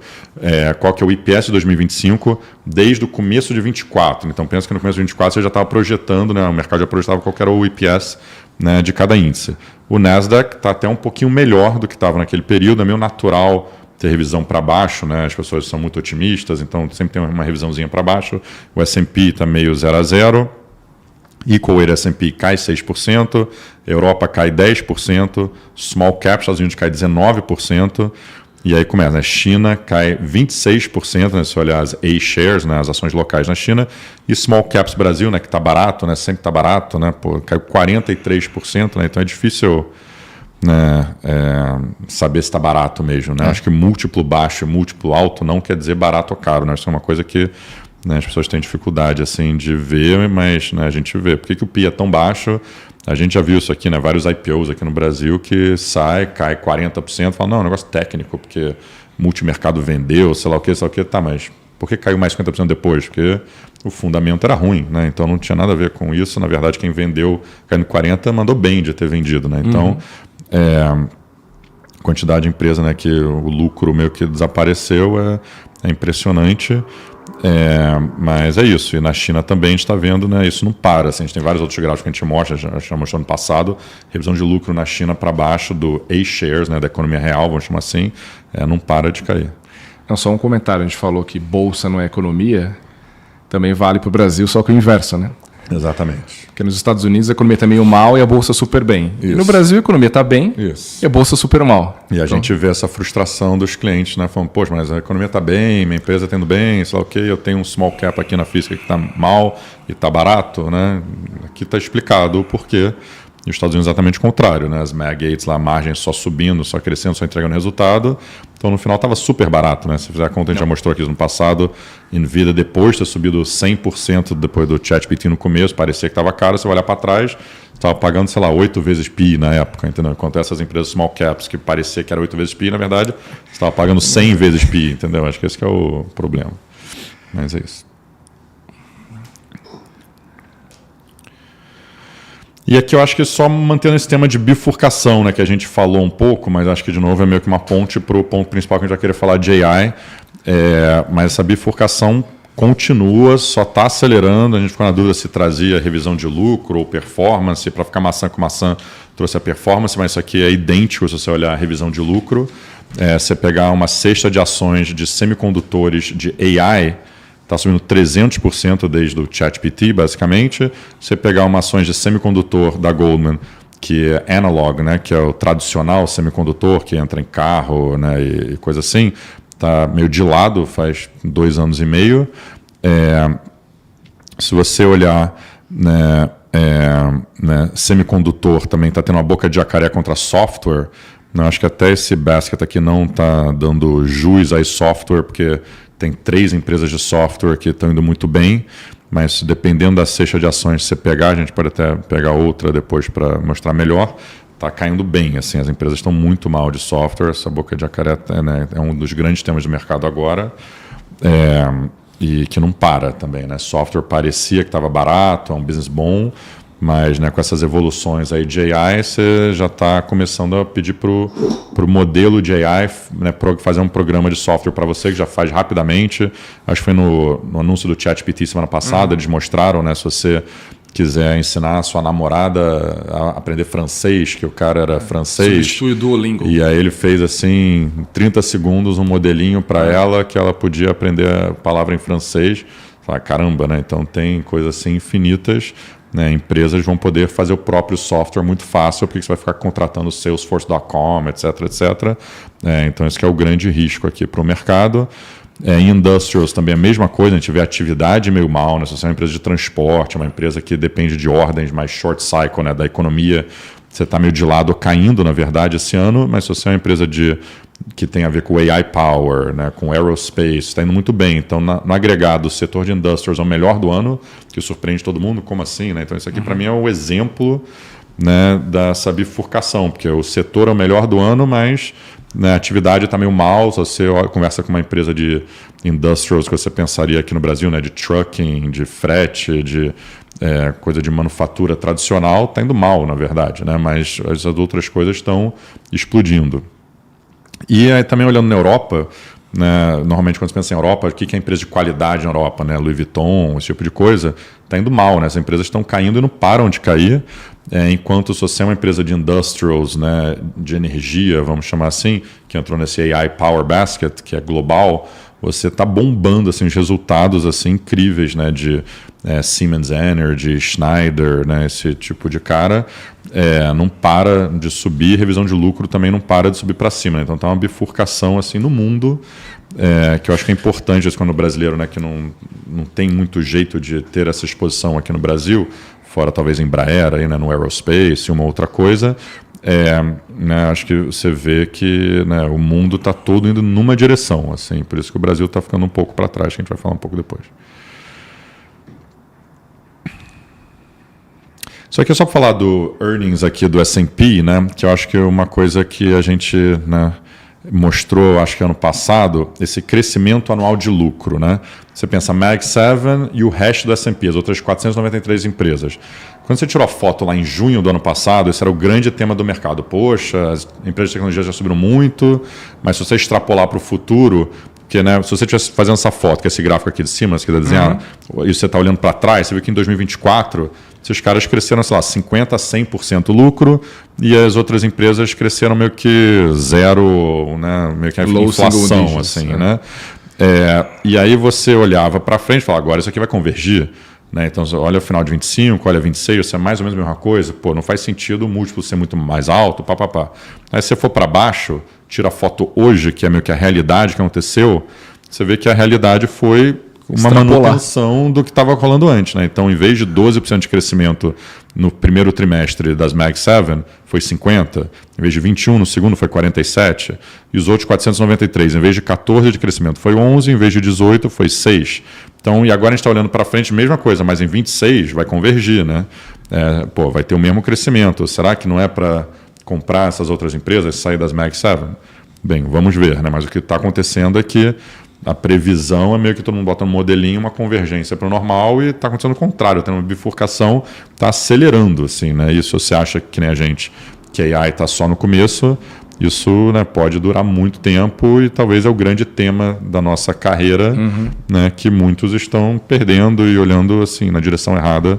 Qual que é o IPS de 2025 desde o começo de 24. Então, pensa que no começo de 24 você já estava projetando, né, o mercado já projetava qual que era o IPS, né, de cada índice. O Nasdaq está até um pouquinho melhor do que estava naquele período, é meio natural, ter revisão para baixo, né? As pessoas são muito otimistas, então sempre tem uma revisãozinha para baixo. O S&P está meio 0 a 0. Equal Weight S&P cai 6%, Europa cai 10%, Small Cap, Estados Unidos cai 19%, e aí começa, né? China cai 26%, né? Se olhar as A-shares, né? As ações locais na China, e Small Caps Brasil, né? Que está barato, né? Sempre está barato, né? Pô, caiu 43%, né? Então é difícil, né? Saber se está barato mesmo, né? Acho que múltiplo baixo e múltiplo alto não quer dizer barato ou caro, né? Isso é uma coisa que, né, as pessoas têm dificuldade assim, de ver, mas, né, a gente vê. Por que o PI é tão baixo? A gente já viu isso aqui, né, vários IPOs aqui no Brasil que cai 40%, fala, não, é um negócio técnico, porque multimercado vendeu, sei lá o que, tá, mas por que caiu mais 50% depois? Porque o fundamento era ruim, né? Então não tinha nada a ver com isso. Na verdade, quem vendeu caindo 40% mandou bem de ter vendido, né? Então, quantidade de empresa, né, que o lucro meio que desapareceu é impressionante. Mas é isso, e na China também a gente está vendo, né, isso não para, assim, a gente tem vários outros gráficos que a gente mostra, já mostrou no passado, revisão de lucro na China para baixo do A-shares, né, da economia real, vamos chamar assim, não para de cair. Não, só um comentário, a gente falou que bolsa não é economia, também vale para o Brasil, só que o inverso, né? Exatamente. Porque nos Estados Unidos a economia está meio mal e a bolsa super bem. Isso. E no Brasil a economia está bem e a bolsa super mal. E a gente vê essa frustração dos clientes, né? Falando, poxa, mas a economia está bem, minha empresa está indo bem, sei lá o quê, eu tenho um small cap aqui na física que está mal e está barato, né? Aqui está explicado o porquê. E os Estados Unidos exatamente o contrário, né? As Mag 8 lá, a margem só subindo, só crescendo, só entregando resultado. Então, no final, estava super barato, né? Se fizer a conta, a gente já mostrou aqui no passado, Nvidia, depois de ter subido 100% depois do ChatGPT no começo, parecia que estava caro. Você vai olhar para trás, estava pagando, sei lá, 8 vezes PI na época, entendeu? Enquanto essas empresas small caps, que parecia que era 8 vezes PI, na verdade, você estava pagando 100 vezes PI, entendeu? Acho que esse que é o problema. Mas é isso. E aqui eu acho que só mantendo esse tema de bifurcação, né, que a gente falou um pouco, mas acho que de novo é meio que uma ponte para o ponto principal que a gente vai querer falar de AI. Mas essa bifurcação continua, só está acelerando. A gente ficou na dúvida se trazia revisão de lucro ou performance. Para ficar maçã com maçã, trouxe a performance, mas isso aqui é idêntico se você olhar a revisão de lucro. Você pegar uma cesta de ações de semicondutores de AI, está subindo 300% desde o ChatGPT, basicamente. Você pegar uma ações de semicondutor da Goldman, que é analog, né, que é o tradicional semicondutor, que entra em carro, né, e coisa assim, está meio de lado faz 2 anos e meio. Se você olhar, né, semicondutor também está tendo uma boca de jacaré contra software. Não, acho que até esse basket aqui não está dando jus a software, porque tem 3 empresas de software que estão indo muito bem, mas dependendo da cesta de ações que você pegar, a gente pode até pegar outra depois para mostrar melhor, está caindo bem. Assim, as empresas estão muito mal de software, essa boca de jacaré, né, é um dos grandes temas do mercado agora, e que não para também. Né? Software parecia que estava barato, é um business bom, mas, né, com essas evoluções aí de AI, você já está começando a pedir para o modelo de AI, né, fazer um programa de software para você que já faz rapidamente. Acho que foi no anúncio do ChatGPT semana passada, eles mostraram, né, se você quiser ensinar a sua namorada a aprender francês, que o cara era francês. Substitui o Duolingo. E aí ele fez assim, em 30 segundos, um modelinho para ela que ela podia aprender a palavra em francês. Fala, caramba, né? Então tem coisas assim infinitas. Né, empresas vão poder fazer o próprio software muito fácil, porque você vai ficar contratando Salesforce.com, etc, etc. Então, esse que é o grande risco aqui para o mercado. Em industrials também a mesma coisa, a gente vê a atividade meio mal, né? Se você é uma empresa de transporte, uma empresa que depende de ordens mais short cycle, né, da economia, você está meio de lado caindo, na verdade, esse ano, mas se você é uma empresa que tem a ver com AI Power, né, com Aerospace, está indo muito bem. Então, no agregado, o setor de industrials é o melhor do ano, que surpreende todo mundo. Como assim? Né? Então, isso aqui, para mim, é o exemplo, né, dessa bifurcação, porque o setor é o melhor do ano, mas, né, a atividade está meio mal. Se você conversa com uma empresa de industrials que você pensaria aqui no Brasil, né, de trucking, de frete, de coisa de manufatura tradicional, está indo mal, na verdade, né? Mas as outras coisas estão explodindo. E aí, também olhando na Europa, né, normalmente quando você pensa em Europa, o que é empresa de qualidade na Europa, né? Louis Vuitton, esse tipo de coisa, está indo mal, né? As empresas estão caindo e não param de cair. enquanto se você é uma empresa de industrials, né, de energia, vamos chamar assim, que entrou nesse AI Power Basket, que é global, você está bombando assim, os resultados assim, incríveis, né, de Siemens Energy, Schneider, né, esse tipo de cara, não para de subir, revisão de lucro também não para de subir para cima. Né? Então está uma bifurcação assim, no mundo, que eu acho que é importante isso quando o brasileiro, né, que não tem muito jeito de ter essa exposição aqui no Brasil, fora talvez Embraer, aí, né, no aerospace, uma outra coisa, né, acho que você vê que, né, o mundo está todo indo numa direção, assim, por isso que o Brasil está ficando um pouco para trás, que a gente vai falar um pouco depois. Isso aqui é só para falar do earnings aqui do S&P, né, que eu acho que é uma coisa que a gente, né, mostrou, acho que ano passado, esse crescimento anual de lucro, né? Você pensa Mag 7 e o resto do S&P, as outras 493 empresas. Quando você tirou a foto lá em junho do ano passado, esse era o grande tema do mercado. Poxa, as empresas de tecnologia já subiram muito, mas se você extrapolar para o futuro, porque, né, se você estivesse fazendo essa foto, que é esse gráfico aqui de cima, você quer desenhar, e você está olhando para trás, você vê que em 2024, esses caras cresceram, sei lá, 50% a 100% lucro, e as outras empresas cresceram meio que zero, né, meio que a inflação, assim, né? E aí você olhava para frente e falava, agora isso aqui vai convergir. Né? Então, olha o final de 25, olha 26, isso é mais ou menos a mesma coisa. Pô, não faz sentido o múltiplo ser muito mais alto, papapá. Aí se você for para baixo, tira a foto hoje, que é meio que a realidade que aconteceu, você vê que a realidade foi uma manutenção do que estava rolando antes. Né? Então, em vez de 12% de crescimento no primeiro trimestre das Mag 7, foi 50%. Em vez de 21%, no segundo foi 47%. E os outros 493, em vez de 14% de crescimento, foi 11%. Em vez de 18%, foi 6%. Então, e agora a gente está olhando para frente, mesma coisa, mas em 26% vai convergir. Né? Vai ter o mesmo crescimento. Será que não é para comprar essas outras empresas, sair das Mag 7? Bem, vamos ver. Né? Mas o que está acontecendo é que a previsão é meio que todo mundo bota no modelinho uma convergência para o normal e está acontecendo o contrário, tem uma bifurcação, está acelerando. Assim, né? Isso você acha que nem a gente, que a AI está só no começo, isso, né, pode durar muito tempo e talvez é o grande tema da nossa carreira, né, que muitos estão perdendo e olhando assim, na direção errada.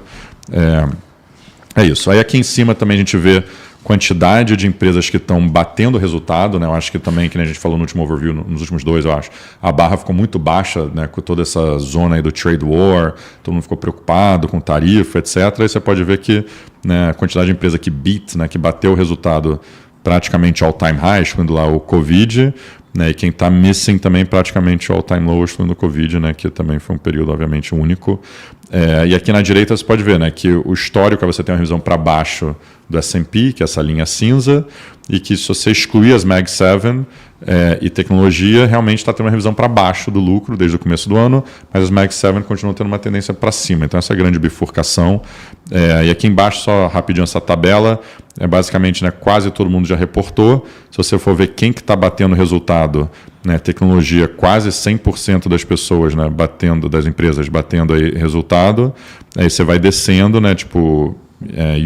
É isso. Aí aqui em cima também a gente vê quantidade de empresas que estão batendo resultado, né? Eu acho que também, que a gente falou no último overview, nos últimos dois, eu acho, a barra ficou muito baixa, né? Com toda essa zona aí do trade war, todo mundo ficou preocupado com tarifa, etc. Aí você pode ver que, né, a quantidade de empresa que beat, né, que bateu o resultado praticamente all-time high, excluindo lá o Covid, né, e quem está missing também praticamente all-time low, excluindo o Covid, né, que também foi um período, obviamente, único. E aqui na direita você pode ver, né, que o histórico é você ter uma revisão para baixo do S&P, que é essa linha cinza, e que se você excluir as Mag 7 e tecnologia, realmente está tendo uma revisão para baixo do lucro desde o começo do ano, mas as Mag 7 continuam tendo uma tendência para cima. Então essa é a grande bifurcação. E aqui embaixo, só rapidinho essa tabela, basicamente, né, quase todo mundo já reportou. Se você for ver quem que está batendo o resultado, né, tecnologia, quase 100% das pessoas, né, das empresas batendo aí resultado. Aí você vai descendo, né, tipo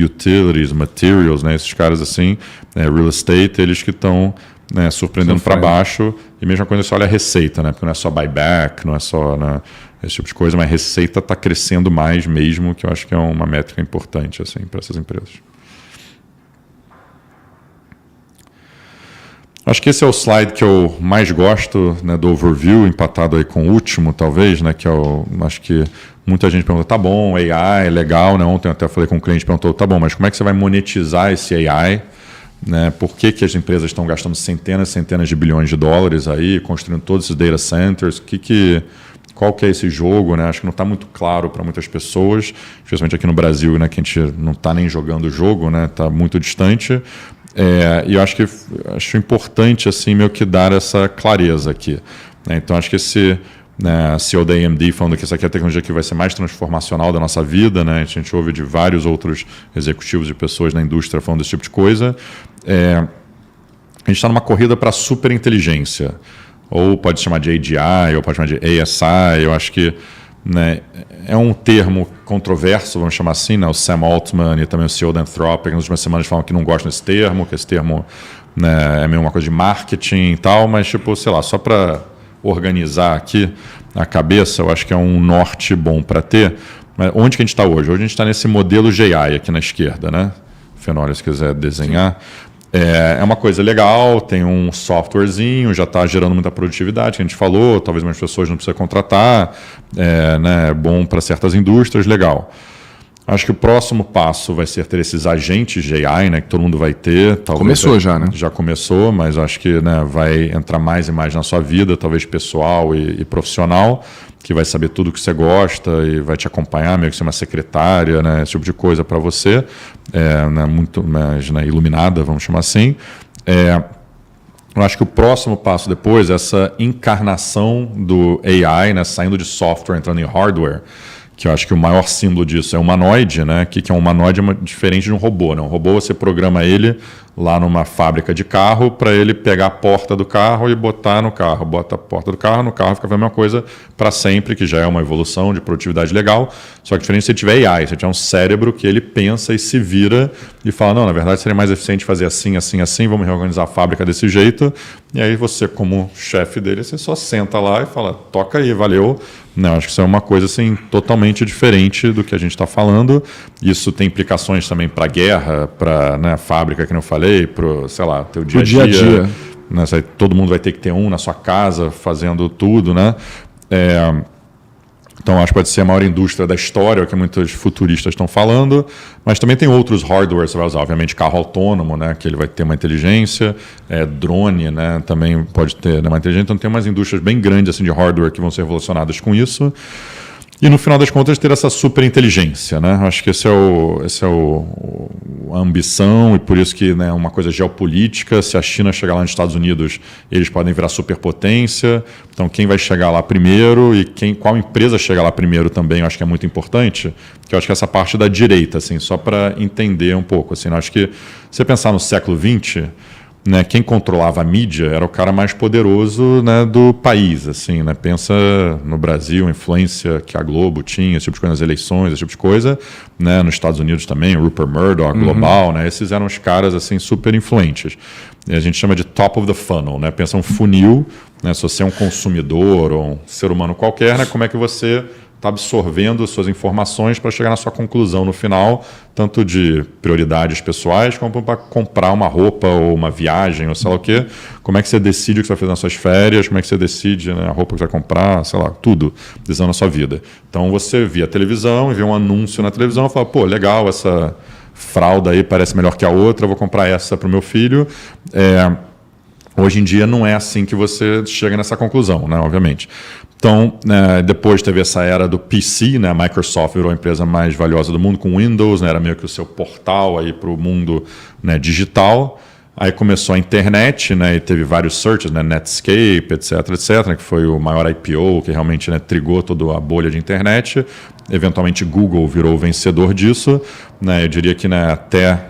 utilities, materials, né, esses caras assim, real estate, eles que estão, né, surpreendendo para baixo. E mesma coisa você olha a receita, né, porque não é só buyback, não é só, né, esse tipo de coisa, mas a receita está crescendo mais mesmo, que eu acho que é uma métrica importante assim, para essas empresas. Acho que esse é o slide que eu mais gosto, né, do overview, empatado aí com o último, talvez, né, que é acho que muita gente pergunta, tá bom, AI é legal, né? Ontem eu até falei com um cliente, perguntou, tá bom, mas como é que você vai monetizar esse AI? Né? Por que as empresas estão gastando centenas e centenas de bilhões de dólares aí, construindo todos esses data centers? Qual que é esse jogo? Né? Acho que não está muito claro para muitas pessoas, especialmente aqui no Brasil, né, que a gente não está nem jogando o jogo, né? Está muito distante. E eu acho importante assim, meio que dar essa clareza aqui. Né? Então, acho que esse CEO da AMD falando que essa aqui é a tecnologia que vai ser mais transformacional da nossa vida, né? A gente ouve de vários outros executivos e pessoas na indústria falando desse tipo de coisa. A gente está numa corrida para superinteligência, ou pode chamar de AGI, ou pode chamar de ASI. Eu acho que, né, é um termo controverso, vamos chamar assim, né? O Sam Altman e também o CEO da Anthropic nas últimas semanas falam que não gostam desse termo, que esse termo, né, é meio uma coisa de marketing e tal, mas tipo, sei lá, só para organizar aqui a cabeça, eu acho que é um norte bom para ter. Mas onde que a gente está hoje? Hoje a gente está nesse modelo GI aqui na esquerda, né? Fenólia, se quiser desenhar. É uma coisa legal, tem um softwarezinho, já está gerando muita produtividade, que a gente falou, talvez umas pessoas não precisam contratar, né, bom para certas indústrias, legal. Acho que o próximo passo vai ser ter esses agentes de AI, né, que todo mundo vai ter. Começou já, né? Já começou, mas acho que, né, vai entrar mais e mais na sua vida, talvez pessoal e profissional, que vai saber tudo que você gosta e vai te acompanhar, meio que ser uma secretária, né, esse tipo de coisa para você, né, muito mais, né, iluminada, vamos chamar assim. Eu acho que o próximo passo depois é essa encarnação do AI, né, saindo de software, entrando em hardware, que eu acho que o maior símbolo disso é o humanoide, né? Que é um humanoide diferente de um robô, né? Um robô você programa ele lá numa fábrica de carro para ele pegar a porta do carro e botar no carro. Bota a porta do carro, no carro fica a mesma coisa para sempre, que já é uma evolução de produtividade legal. Só que diferente se tiver AI, se tiver um cérebro que ele pensa e se vira e fala, não, na verdade seria mais eficiente fazer assim, assim, assim, vamos reorganizar a fábrica desse jeito. E aí você, como chefe dele, você só senta lá e fala, toca aí, valeu. Não, acho que isso é uma coisa assim, totalmente diferente do que a gente está falando. Isso tem implicações também para a guerra, para, né, a fábrica, que eu falei, para, sei lá, teu dia a dia. Né, todo mundo vai ter que ter um na sua casa fazendo tudo, né? Então, acho que pode ser a maior indústria da história, o que muitos futuristas estão falando, mas também tem outros hardware que você vai usar. Obviamente, carro autônomo, né, que ele vai ter uma inteligência, drone, né, também pode ter, né, uma inteligência. Então, tem umas indústrias bem grandes assim, de hardware que vão ser relacionadas com isso. E, no final das contas, ter essa super inteligência, né? Acho que essa é a ambição, e por isso que, né, uma coisa geopolítica, se a China chegar lá nos Estados Unidos, eles podem virar superpotência. Então, quem vai chegar lá primeiro e qual empresa chega lá primeiro também, eu acho que é muito importante, que eu acho que essa parte da direita, assim, só para entender um pouco. Assim, eu acho que, se você pensar no século XX, né, quem controlava a mídia era o cara mais poderoso, né, do país, assim, né? Pensa no Brasil, a influência que a Globo tinha, esse tipo de coisa nas eleições, esse tipo de coisa, né? Nos Estados Unidos também, Rupert Murdoch, Global, né? Esses eram os caras assim super influentes. E a gente chama de top of the funnel, né? Pensa um funil, né? Se você é um consumidor ou um ser humano qualquer, né? Como é que você está absorvendo suas informações para chegar na sua conclusão no final, tanto de prioridades pessoais como para comprar uma roupa ou uma viagem ou sei lá o quê. Como é que você decide o que você vai fazer nas suas férias, como é que você decide, né, a roupa que você vai comprar, sei lá, tudo, decisão na sua vida. Então você via a televisão e vê um anúncio na televisão e fala, pô, legal, essa fralda aí parece melhor que a outra, eu vou comprar essa para o meu filho. Hoje em dia não é assim que você chega nessa conclusão, né, obviamente. Então, depois teve essa era do PC, né? A Microsoft virou a empresa mais valiosa do mundo com Windows, né? Era meio que o seu portal aí para o mundo, né, digital. Aí começou a internet, né? E teve vários searches, né? Netscape, etc, né? Que foi o maior IPO, que realmente, né, trigou toda a bolha de internet. Eventualmente, Google virou o vencedor disso, né? Eu diria que, né, até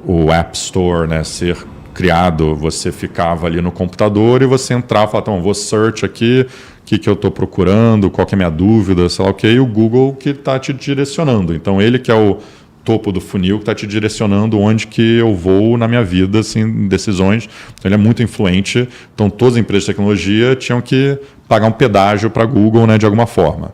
o App Store, né, ser criado, você ficava ali no computador e você entrava e falava, então, vou search aqui, o que eu estou procurando, qual que é a minha dúvida, sei lá o que, e o Google que está te direcionando. Então, ele que é o topo do funil, que está te direcionando onde que eu vou na minha vida, assim, decisões. Então, ele é muito influente. Então, todas as empresas de tecnologia tinham que pagar um pedágio para a Google, né, de alguma forma.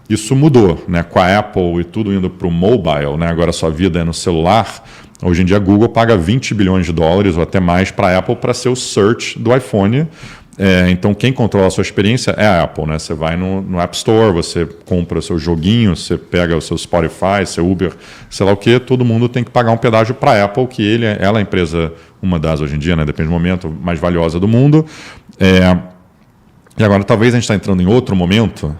Isso mudou, né, com a Apple e tudo indo para o mobile, né, agora a sua vida é no celular. Hoje em dia, a Google paga $20 bilhões ou até mais para a Apple para ser o search do iPhone. Então, quem controla a sua experiência é a Apple, né? Você vai no App Store, você compra o seu joguinho, você pega o seu Spotify, seu Uber, sei lá o quê, todo mundo tem que pagar um pedágio para a Apple, que ela é a empresa, uma das hoje em dia, né, depende do momento, mais valiosa do mundo. E agora, talvez a gente está entrando em outro momento,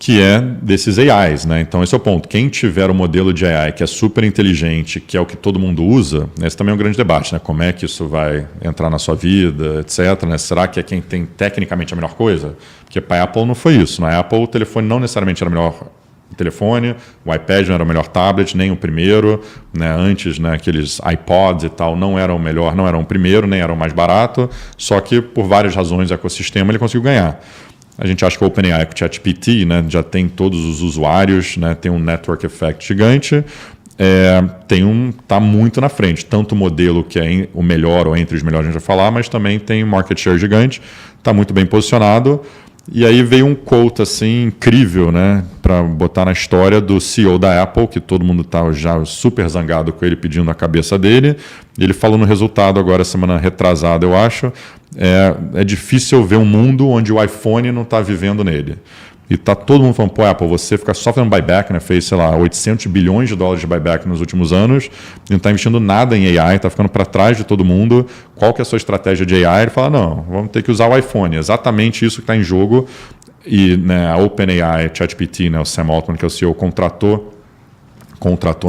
que é desses AIs, né? Então, esse é o ponto. Quem tiver o modelo de AI que é super inteligente, que é o que todo mundo usa, esse também é um grande debate, né? Como é que isso vai entrar na sua vida, etc, né? Será que é quem tem tecnicamente a melhor coisa? Porque para a Apple não foi isso. Na Apple, o telefone não necessariamente era o melhor telefone, o iPad não era o melhor tablet, nem o primeiro, né? Antes, né, aqueles iPods e tal não eram o melhor, não eram o primeiro, nem eram o mais barato, só que por várias razões o ecossistema ele conseguiu ganhar. A gente acha que o OpenAI com o ChatGPT, né, já tem todos os usuários, né, tem um network effect gigante, está muito na frente. Tanto o modelo que é o melhor ou entre os melhores a gente vai falar, mas também tem um market share gigante, está muito bem posicionado. E aí veio um quote assim, incrível, né, para botar na história do CEO da Apple, que todo mundo estava já super zangado com ele, pedindo a cabeça dele. Ele falou no resultado agora, semana retrasada, eu acho, é difícil ver um mundo onde o iPhone não está vivendo nele. E tá todo mundo falando, pô, Apple, você fica só fazendo buyback, né? Fez, sei lá, 800 bilhões de dólares de buyback nos últimos anos, e não está investindo nada em AI, está ficando para trás de todo mundo. Qual que é a sua estratégia de AI? Ele fala, não, vamos ter que usar o iPhone. Exatamente isso que está em jogo. E, né, a OpenAI, ChatGPT, né, o Sam Altman, que é o CEO, comprou,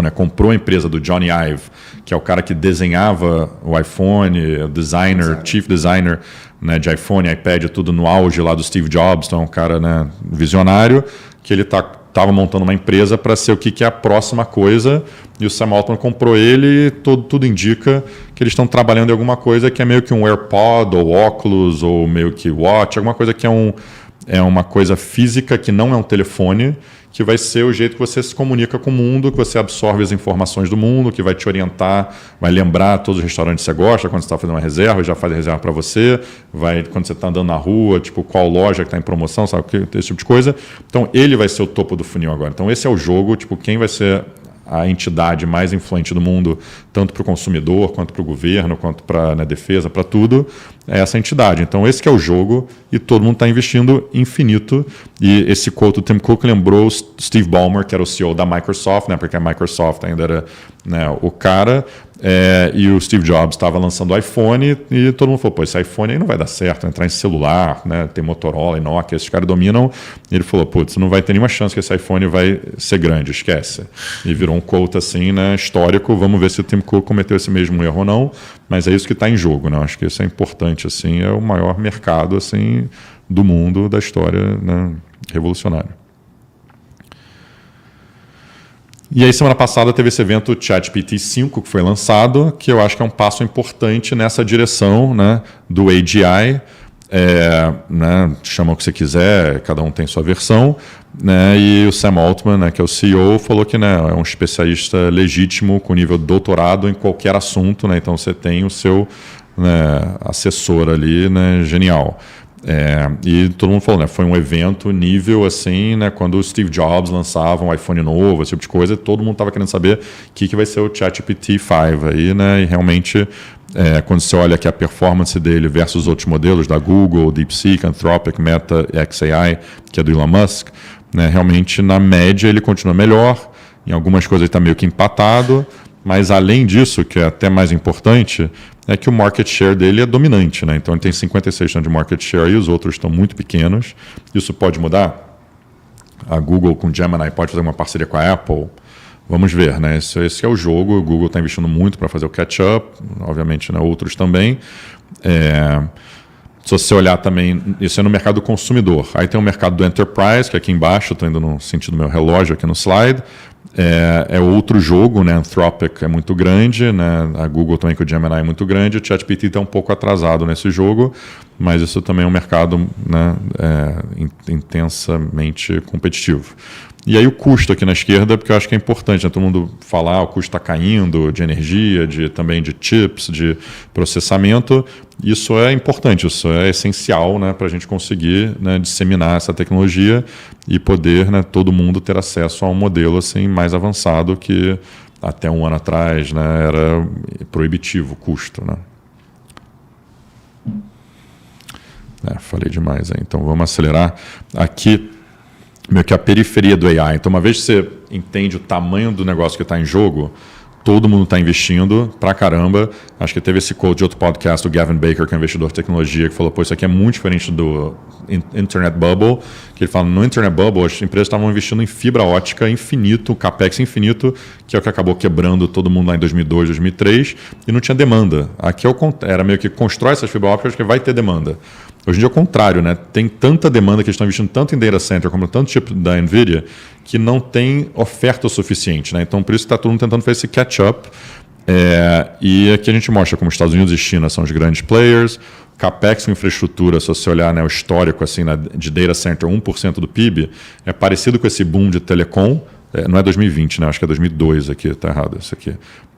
né, comprou a empresa do Johnny Ive, que é o cara que desenhava o iPhone, designer, chief designer, né, de iPhone, iPad, tudo no auge lá do Steve Jobs, então é um cara, né, visionário, que ele estava montando uma empresa para ser o que é a próxima coisa, e o Sam Altman comprou ele, e tudo indica que eles estão trabalhando em alguma coisa que é meio que um AirPod, ou óculos, ou meio que watch, alguma coisa que é uma coisa física que não é um telefone, que vai ser o jeito que você se comunica com o mundo, que você absorve as informações do mundo, que vai te orientar, vai lembrar todos os restaurantes que você gosta, quando você está fazendo uma reserva, já faz a reserva para você, vai quando você está andando na rua, tipo, qual loja que está em promoção, sabe, esse tipo de coisa. Então, ele vai ser o topo do funil agora. Então, esse é o jogo, tipo, quem vai ser a entidade mais influente do mundo, tanto para o consumidor, quanto para o governo, quanto para a defesa, para tudo, é essa entidade. Então, esse que é o jogo e todo mundo está investindo infinito. E esse quote do Tim Cook lembrou Steve Ballmer, que era o CEO da Microsoft, né, porque a Microsoft ainda era, né, o cara, e o Steve Jobs estava lançando o iPhone e todo mundo falou, pô, esse iPhone aí não vai dar certo, entrar em celular, né, tem Motorola e Nokia, esses caras dominam. E ele falou, putz, não vai ter nenhuma chance que esse iPhone vai ser grande, esquece. E virou um quote assim, né, histórico, vamos ver se o Tim Cook cometeu esse mesmo erro ou não, mas é isso que está em jogo, né? Acho que isso é importante, assim, é o maior mercado assim, do mundo, da história, né, revolucionário. E aí, semana passada, teve esse evento ChatGPT 5 que foi lançado, que eu acho que é um passo importante nessa direção, né, do AGI. Né, chama o que você quiser, cada um tem sua versão. Né, e o Sam Altman, né, que é o CEO, falou que, né, é um especialista legítimo com nível de doutorado em qualquer assunto. Né, então, você tem o seu, né, assessor ali, né, genial. E todo mundo falou, né, foi um evento nível assim, né, quando o Steve Jobs lançava um iPhone novo, esse tipo de coisa, todo mundo estava querendo saber o que vai ser o ChatGPT 5 aí, né, e realmente quando você olha aqui a performance dele versus outros modelos da Google, DeepSeek, Anthropic, Meta, XAI, que é do Elon Musk, né, realmente na média ele continua melhor, em algumas coisas ele está meio que empatado, mas além disso, que é até mais importante, é que o market share dele é dominante, né? Então ele tem 56% de market share e os outros estão muito pequenos. Isso pode mudar? A Google com Gemini pode fazer uma parceria com a Apple? Vamos ver, né? Esse é o jogo. O Google está investindo muito para fazer o catch-up, obviamente, né, outros também. Se você olhar também, isso é no mercado do consumidor. Aí tem o mercado do enterprise, que é aqui embaixo, estou indo no sentido do meu relógio aqui no slide. É outro jogo, né? Anthropic é muito grande, né? A Google também com o Gemini é muito grande, o ChatGPT está um pouco atrasado nesse jogo, mas isso também é um mercado, né, intensamente competitivo. E aí o custo aqui na esquerda, porque eu acho que é importante, né? Todo mundo falar, o custo está caindo de energia, também de chips, de processamento. Isso é importante, isso é essencial, né, para a gente conseguir, né, disseminar essa tecnologia e poder, né, todo mundo ter acesso a um modelo assim, mais avançado que até um ano atrás, né, era proibitivo o custo. Né? Falei demais aí, então vamos acelerar. Aqui, meio que a periferia do AI. Então, uma vez que você entende o tamanho do negócio que está em jogo, todo mundo está investindo pra caramba. Acho que teve esse quote de outro podcast do Gavin Baker, que é um investidor de tecnologia, que falou, pô, isso aqui é muito diferente do Internet Bubble, que ele fala, no Internet Bubble, as empresas estavam investindo em fibra ótica infinito, capex infinito, que é o que acabou quebrando todo mundo lá em 2002, 2003, e não tinha demanda. Aqui era meio que constrói essas fibras óticas que vai ter demanda. Hoje em dia é o contrário, né? Tem tanta demanda que eles estão investindo tanto em data center como tanto tipo da NVIDIA que não tem oferta o suficiente, né? Então, por isso está todo mundo tentando fazer esse catch-up. E aqui a gente mostra como Estados Unidos e China são os grandes players. Capex com infraestrutura, se você olhar, né, o histórico assim, de data center, 1% do PIB, é parecido com esse boom de telecom. Não é 2020, né? Acho que é 2002 aqui, está errado isso aqui.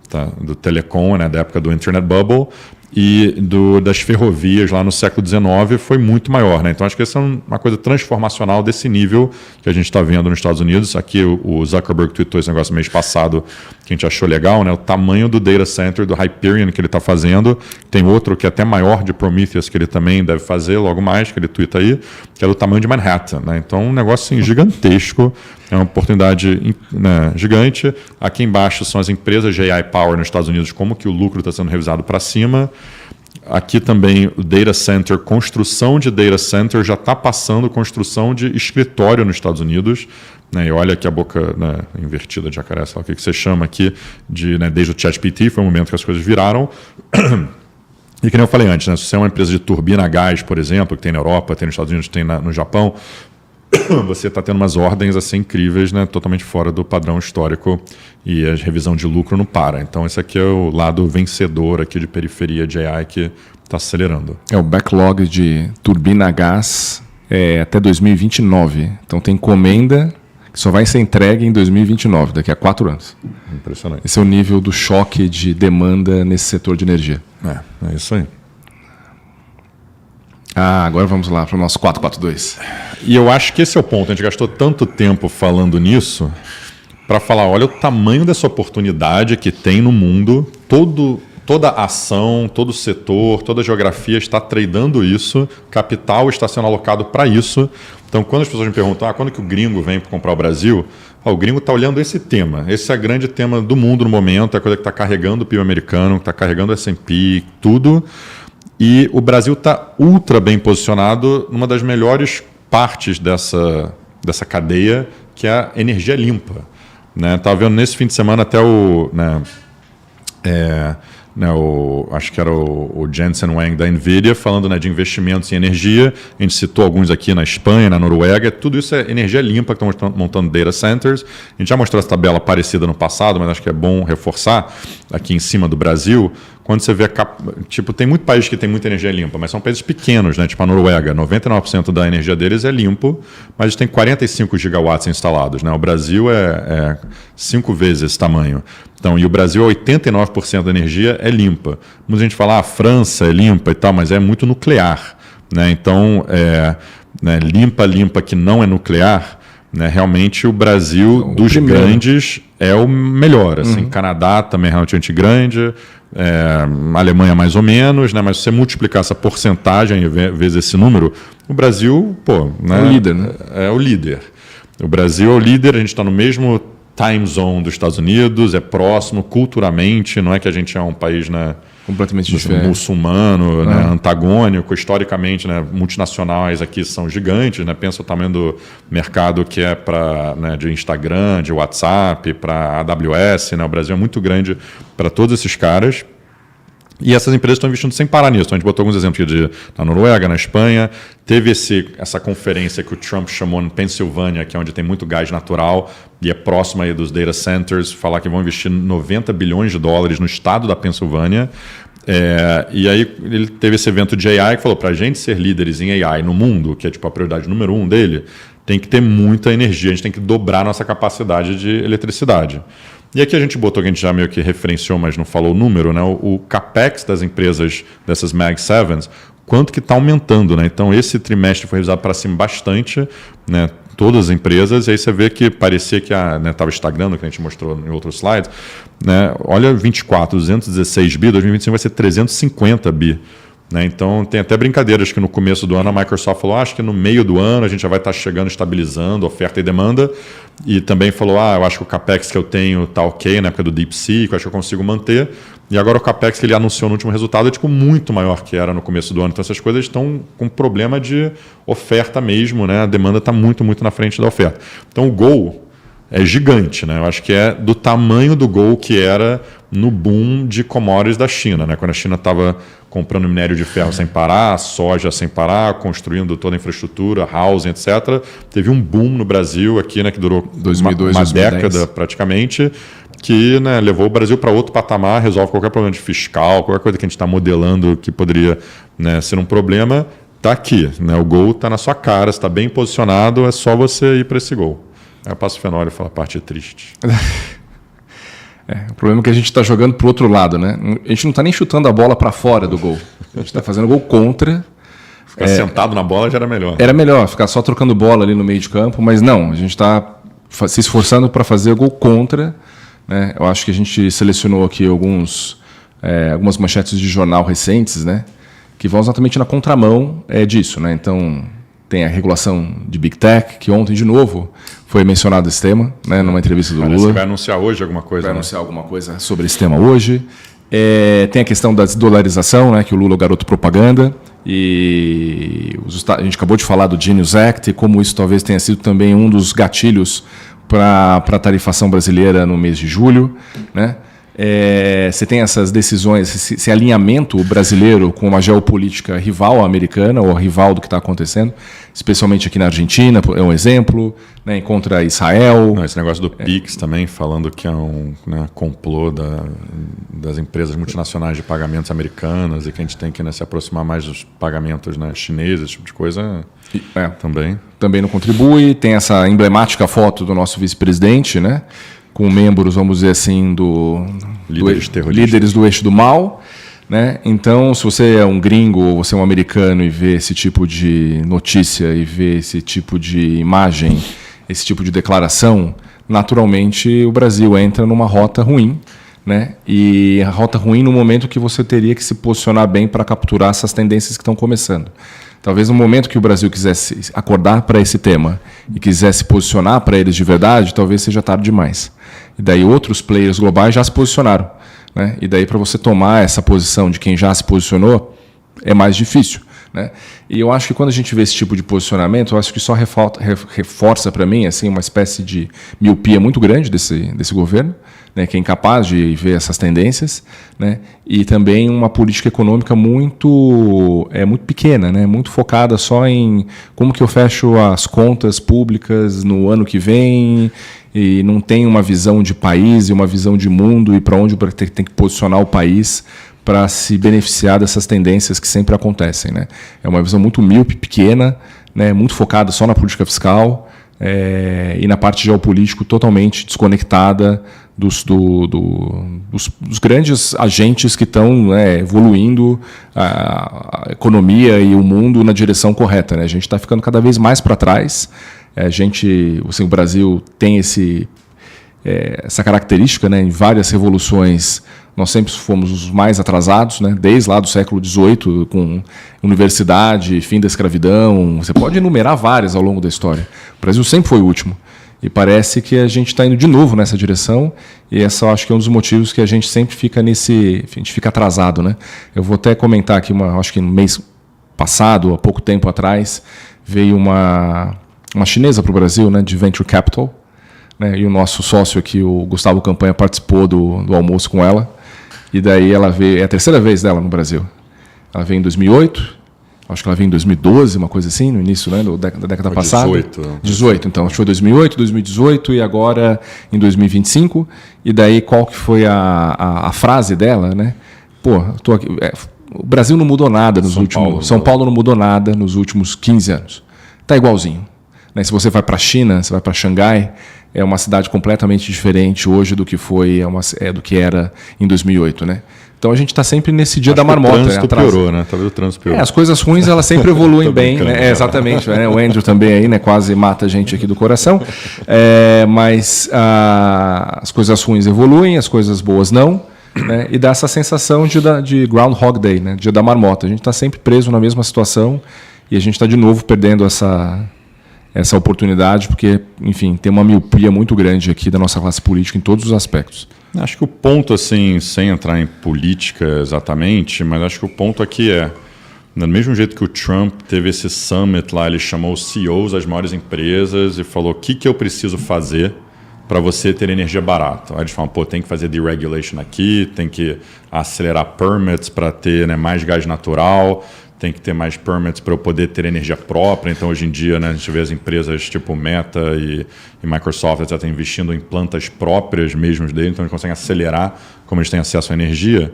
Tá, do telecom, né, da época do Internet Bubble. e das ferrovias lá no século XIX foi muito maior, né? Então acho que essa é uma coisa transformacional desse nível que a gente está vendo nos Estados Unidos. Aqui o Zuckerberg tweetou esse negócio mês passado que a gente achou legal, né? O tamanho do data center do Hyperion que ele está fazendo. Tem outro que é até maior de Prometheus que ele também deve fazer logo mais, que ele tweeta aí, que é do tamanho de Manhattan, né? Então um negócio assim, gigantesco, é uma oportunidade, né, gigante. Aqui embaixo são as empresas de AI Power nos Estados Unidos, como que o lucro está sendo revisado para cima. Aqui também o data center, construção de data center já está passando construção de escritório nos Estados Unidos. Né, e olha aqui a boca, né, invertida de jacaré, sei lá o que você chama aqui, né, desde o ChatGPT, foi o momento que as coisas viraram. E que nem eu falei antes, né, se você é uma empresa de turbina a gás, por exemplo, que tem na Europa, tem nos Estados Unidos, tem no Japão, você está tendo umas ordens assim incríveis, né, totalmente fora do padrão histórico, e a revisão de lucro não para. Então esse aqui é o lado vencedor aqui de periferia de AI que está acelerando. O backlog de turbina a gás até 2029. Então tem encomenda que só vai ser entregue em 2029, daqui a 4 anos. Impressionante. Esse é o nível do choque de demanda nesse setor de energia. É isso aí. Agora vamos lá para o nosso 442. E eu acho que esse é o ponto. A gente gastou tanto tempo falando nisso para falar, olha o tamanho dessa oportunidade que tem no mundo. Toda ação, todo setor, toda geografia está tradando isso. Capital está sendo alocado para isso. Então, quando as pessoas me perguntam quando que o gringo vem para comprar o Brasil, o gringo está olhando esse tema. Esse é o grande tema do mundo no momento. É a coisa que está carregando o PIB americano, que está carregando o S&P, tudo. E o Brasil está ultra bem posicionado numa das melhores partes dessa cadeia, que é a energia limpa. Estava vendo nesse fim de semana até acho que era o Jensen Huang da NVIDIA falando, né, de investimentos em energia. A gente citou alguns aqui na Espanha, na Noruega. Tudo isso é energia limpa que estão montando data centers. A gente já mostrou essa tabela parecida no passado, mas acho que é bom reforçar aqui em cima do Brasil. Quando você vê, tem muito país que tem muita energia limpa, mas são países pequenos, né? Tipo a Noruega, 99% da energia deles é limpo, mas eles têm 45 gigawatts instalados, né? O Brasil é 5 vezes esse tamanho. Então, e o Brasil, 89% da energia é limpa. Muita gente fala, a França é limpa e tal, mas é muito nuclear, né? Então, limpa que não é nuclear, né? Realmente o Brasil, dos grandes, é o melhor. Assim, Canadá também é relativamente grande, Alemanha mais ou menos, né? Mas se você multiplicar essa porcentagem vezes esse número, o Brasil, né? É o líder, né? É o líder. O Brasil é o líder, a gente está no mesmo time zone dos Estados Unidos, é próximo culturalmente, não é que a gente é um país, né, completamente diferente, muçulmano, né, antagônico, historicamente, né, multinacionais aqui são gigantes, né, pensa o tamanho do mercado que é para, né, de Instagram, de WhatsApp, para AWS, né, o Brasil é muito grande para todos esses caras. E essas empresas estão investindo sem parar nisso. Então, a gente botou alguns exemplos aqui na Noruega, na Espanha. Teve essa conferência que o Trump chamou em Pensilvânia, que é onde tem muito gás natural e é próximo aí dos data centers, falar que vão investir 90 bilhões de dólares no estado da Pensilvânia. E aí ele teve esse evento de AI que falou, para a gente ser líderes em AI no mundo, que é tipo a prioridade número 1 dele, tem que ter muita energia, a gente tem que dobrar nossa capacidade de eletricidade. E aqui a gente botou, que a gente já meio que referenciou, mas não falou o número, né? O CAPEX das empresas, dessas Mag 7s, quanto que está aumentando, né? Então, esse trimestre foi revisado para cima bastante, né? Todas as empresas, e aí você vê que parecia que estava estagnando, que a gente mostrou em outros slides, né? Olha, 24, 216 bi, 2025 vai ser 350 bi. Né? Então, tem até brincadeiras que no começo do ano a Microsoft falou, acho que no meio do ano a gente já vai estar chegando, estabilizando oferta e demanda, e também falou, eu acho que o CAPEX que eu tenho está ok, na época do DeepSeek, eu acho que eu consigo manter, e agora o CAPEX que ele anunciou no último resultado é muito maior que era no começo do ano. Então, essas coisas estão com problema de oferta mesmo, né? A demanda está muito, muito na frente da oferta. Então, o Gol é gigante, né? Eu acho que é do tamanho do Gol que era no boom de commodities da China, né? Quando a China estava comprando minério de ferro sem parar, soja sem parar, construindo toda a infraestrutura, housing, etc. Teve um boom no Brasil aqui, né, que durou 2002, uma década praticamente, que, né, levou o Brasil para outro patamar, resolve qualquer problema de fiscal, qualquer coisa que a gente está modelando que poderia, né, ser um problema, está aqui. Né? O Gol está na sua cara, está bem posicionado, é só você ir para esse Gol. Aí eu passo o Fenório e falo a parte triste. O problema é que a gente está jogando para o outro lado, né? A gente não está nem chutando a bola para fora do gol. A gente está fazendo gol contra. Ficar sentado na bola já era melhor. Era melhor ficar só trocando bola ali no meio de campo, mas não, a gente está se esforçando para fazer gol contra. Né? Eu acho que a gente selecionou aqui algumas manchetes de jornal recentes, né? Que vão exatamente na contramão disso. Né? Então, tem a regulação de Big Tech, que ontem, de novo, foi mencionado esse tema, né? Numa entrevista do Lula. Você vai anunciar hoje alguma coisa? Vai anunciar alguma coisa sobre esse tema hoje. Tem a questão da desdolarização, né? Que o Lula é o garoto propaganda. E a gente acabou de falar do Genius Act e como isso talvez tenha sido também um dos gatilhos para a tarifação brasileira no mês de julho. Né? Você tem essas decisões, esse alinhamento brasileiro com uma geopolítica rival americana, ou rival do que está acontecendo, especialmente aqui na Argentina, é um exemplo, né, contra Israel. Não, esse negócio do PIX também, falando que é um complô das empresas multinacionais de pagamentos americanas e que a gente tem que se aproximar mais dos pagamentos chineses, esse tipo de coisa também não contribui. Tem essa emblemática foto do nosso vice-presidente, né? Com membros, vamos dizer assim, líderes do eixo do mal. Né? Então, se você é um gringo ou você é um americano e vê esse tipo de notícia e vê esse tipo de imagem, esse tipo de declaração, naturalmente o Brasil entra numa rota ruim. Né? E a rota ruim no momento que você teria que se posicionar bem para capturar essas tendências que estão começando. Talvez no momento que o Brasil quisesse acordar para esse tema e quisesse posicionar para eles de verdade, talvez seja tarde demais. E daí outros players globais já se posicionaram. Né? E daí para você tomar essa posição de quem já se posicionou, é mais difícil. Né? E eu acho que quando a gente vê esse tipo de posicionamento, eu acho que só reforça para mim assim, uma espécie de miopia muito grande desse governo, né, que é incapaz de ver essas tendências, né, e também uma política econômica muito pequena, né, muito focada só em como que eu fecho as contas públicas no ano que vem, e não tem uma visão de país e uma visão de mundo e para onde tem que posicionar o país para se beneficiar dessas tendências que sempre acontecem. Né? É uma visão muito míope, pequena, né, muito focada só na política fiscal e na parte geopolítica totalmente desconectada dos grandes agentes que estão evoluindo a economia e o mundo na direção correta. Né? A gente está ficando cada vez mais para trás. O Brasil tem essa característica, né? Em várias revoluções nós sempre fomos os mais atrasados, né? Desde lá do século XVIII, com universidade, fim da escravidão. Você pode enumerar várias ao longo da história. O Brasil sempre foi o último. E parece que a gente está indo de novo nessa direção, e essa eu acho que é um dos motivos que a gente sempre fica a gente fica atrasado. Né? Eu vou até comentar aqui, acho que no mês passado, há pouco tempo atrás, veio uma chinesa para o Brasil, né, de Venture Capital, né, e o nosso sócio aqui, o Gustavo Campanha, participou do almoço com ela, e daí ela veio, é a terceira vez dela no Brasil. Ela veio em 2008, acho que ela veio em 2012, uma coisa assim, no início, né, da década passada. 18, então. Acho que foi 2008, 2018 e agora em 2025. E daí qual que foi a frase dela, né? Pô, tô aqui, o Brasil não mudou nada nos últimos... São Paulo não mudou nada nos últimos 15 anos. Está igualzinho. Né? Se você vai para a China, você vai para Xangai, é uma cidade completamente diferente hoje do que do que era em 2008, né? Então a gente está sempre nesse dia da marmota. O trânsito piorou, né? Talvez o trânsito piorou. As coisas ruins elas sempre evoluem bem, né? Exatamente. Né? O Andrew também aí, né? Quase mata a gente aqui do coração. Mas as coisas ruins evoluem, as coisas boas não. Né? E dá essa sensação de Groundhog Day, né? Dia da marmota. A gente está sempre preso na mesma situação e a gente está de novo perdendo essa oportunidade, porque, enfim, tem uma miopia muito grande aqui da nossa classe política em todos os aspectos. Acho que o ponto, assim, sem entrar em política exatamente, mas acho que o ponto aqui do mesmo jeito que o Trump teve esse summit lá, ele chamou os CEOs das maiores empresas e falou o que eu preciso fazer para você ter energia barata. Aí eles falam, tem que fazer deregulation aqui, tem que acelerar permits para ter, né, mais gás natural, tem que ter mais permits para eu poder ter energia própria. Então, hoje em dia, né, a gente vê as empresas tipo Meta e Microsoft etc., investindo em plantas próprias mesmo deles, então eles conseguem acelerar como eles têm acesso à energia.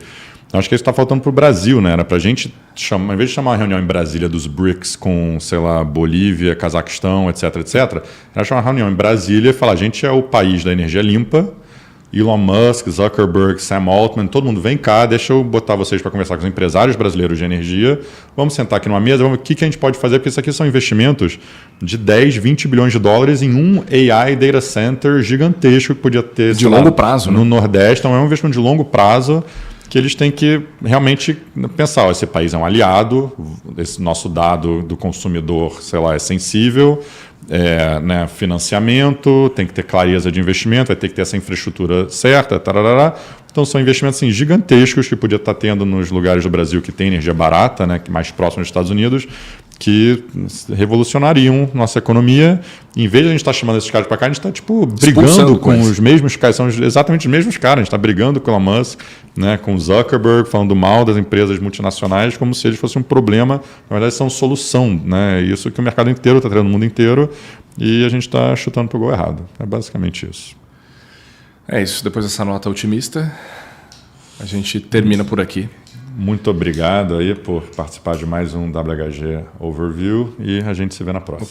Eu acho que isso está faltando para o Brasil, né? Era para a gente, em vez de chamar uma reunião em Brasília dos BRICS com, sei lá, Bolívia, Cazaquistão, etc., era chamar uma reunião em Brasília e falar, a gente é o país da energia limpa, Elon Musk, Zuckerberg, Sam Altman, todo mundo vem cá, deixa eu botar vocês para conversar com os empresários brasileiros de energia, vamos sentar aqui numa mesa, vamos ver o que a gente pode fazer, porque isso aqui são investimentos de 10, 20 bilhões de dólares em um AI data center gigantesco que podia ter... De longo prazo, no Nordeste, então é um investimento de longo prazo que eles têm que realmente pensar, esse país é um aliado, esse nosso dado do consumidor, sei lá, é sensível, né, financiamento, tem que ter clareza de investimento, vai ter que ter essa infraestrutura certa, tarará. Então são investimentos assim, gigantescos que podia estar tendo nos lugares do Brasil que tem energia barata, né, mais próximo dos Estados Unidos, que revolucionariam nossa economia. Em vez de a gente estar chamando esses caras para cá, a gente está brigando com os mesmos caras, são exatamente os mesmos caras, a gente está brigando com o Elon Musk, né, com o Zuckerberg, falando mal das empresas multinacionais, como se eles fossem um problema, na verdade são solução, né? Isso que o mercado inteiro está trazendo no mundo inteiro e a gente está chutando para o gol errado. É basicamente isso. É isso, depois dessa nota otimista, a gente termina por aqui. Muito obrigado aí por participar de mais um WHG Overview e a gente se vê na próxima.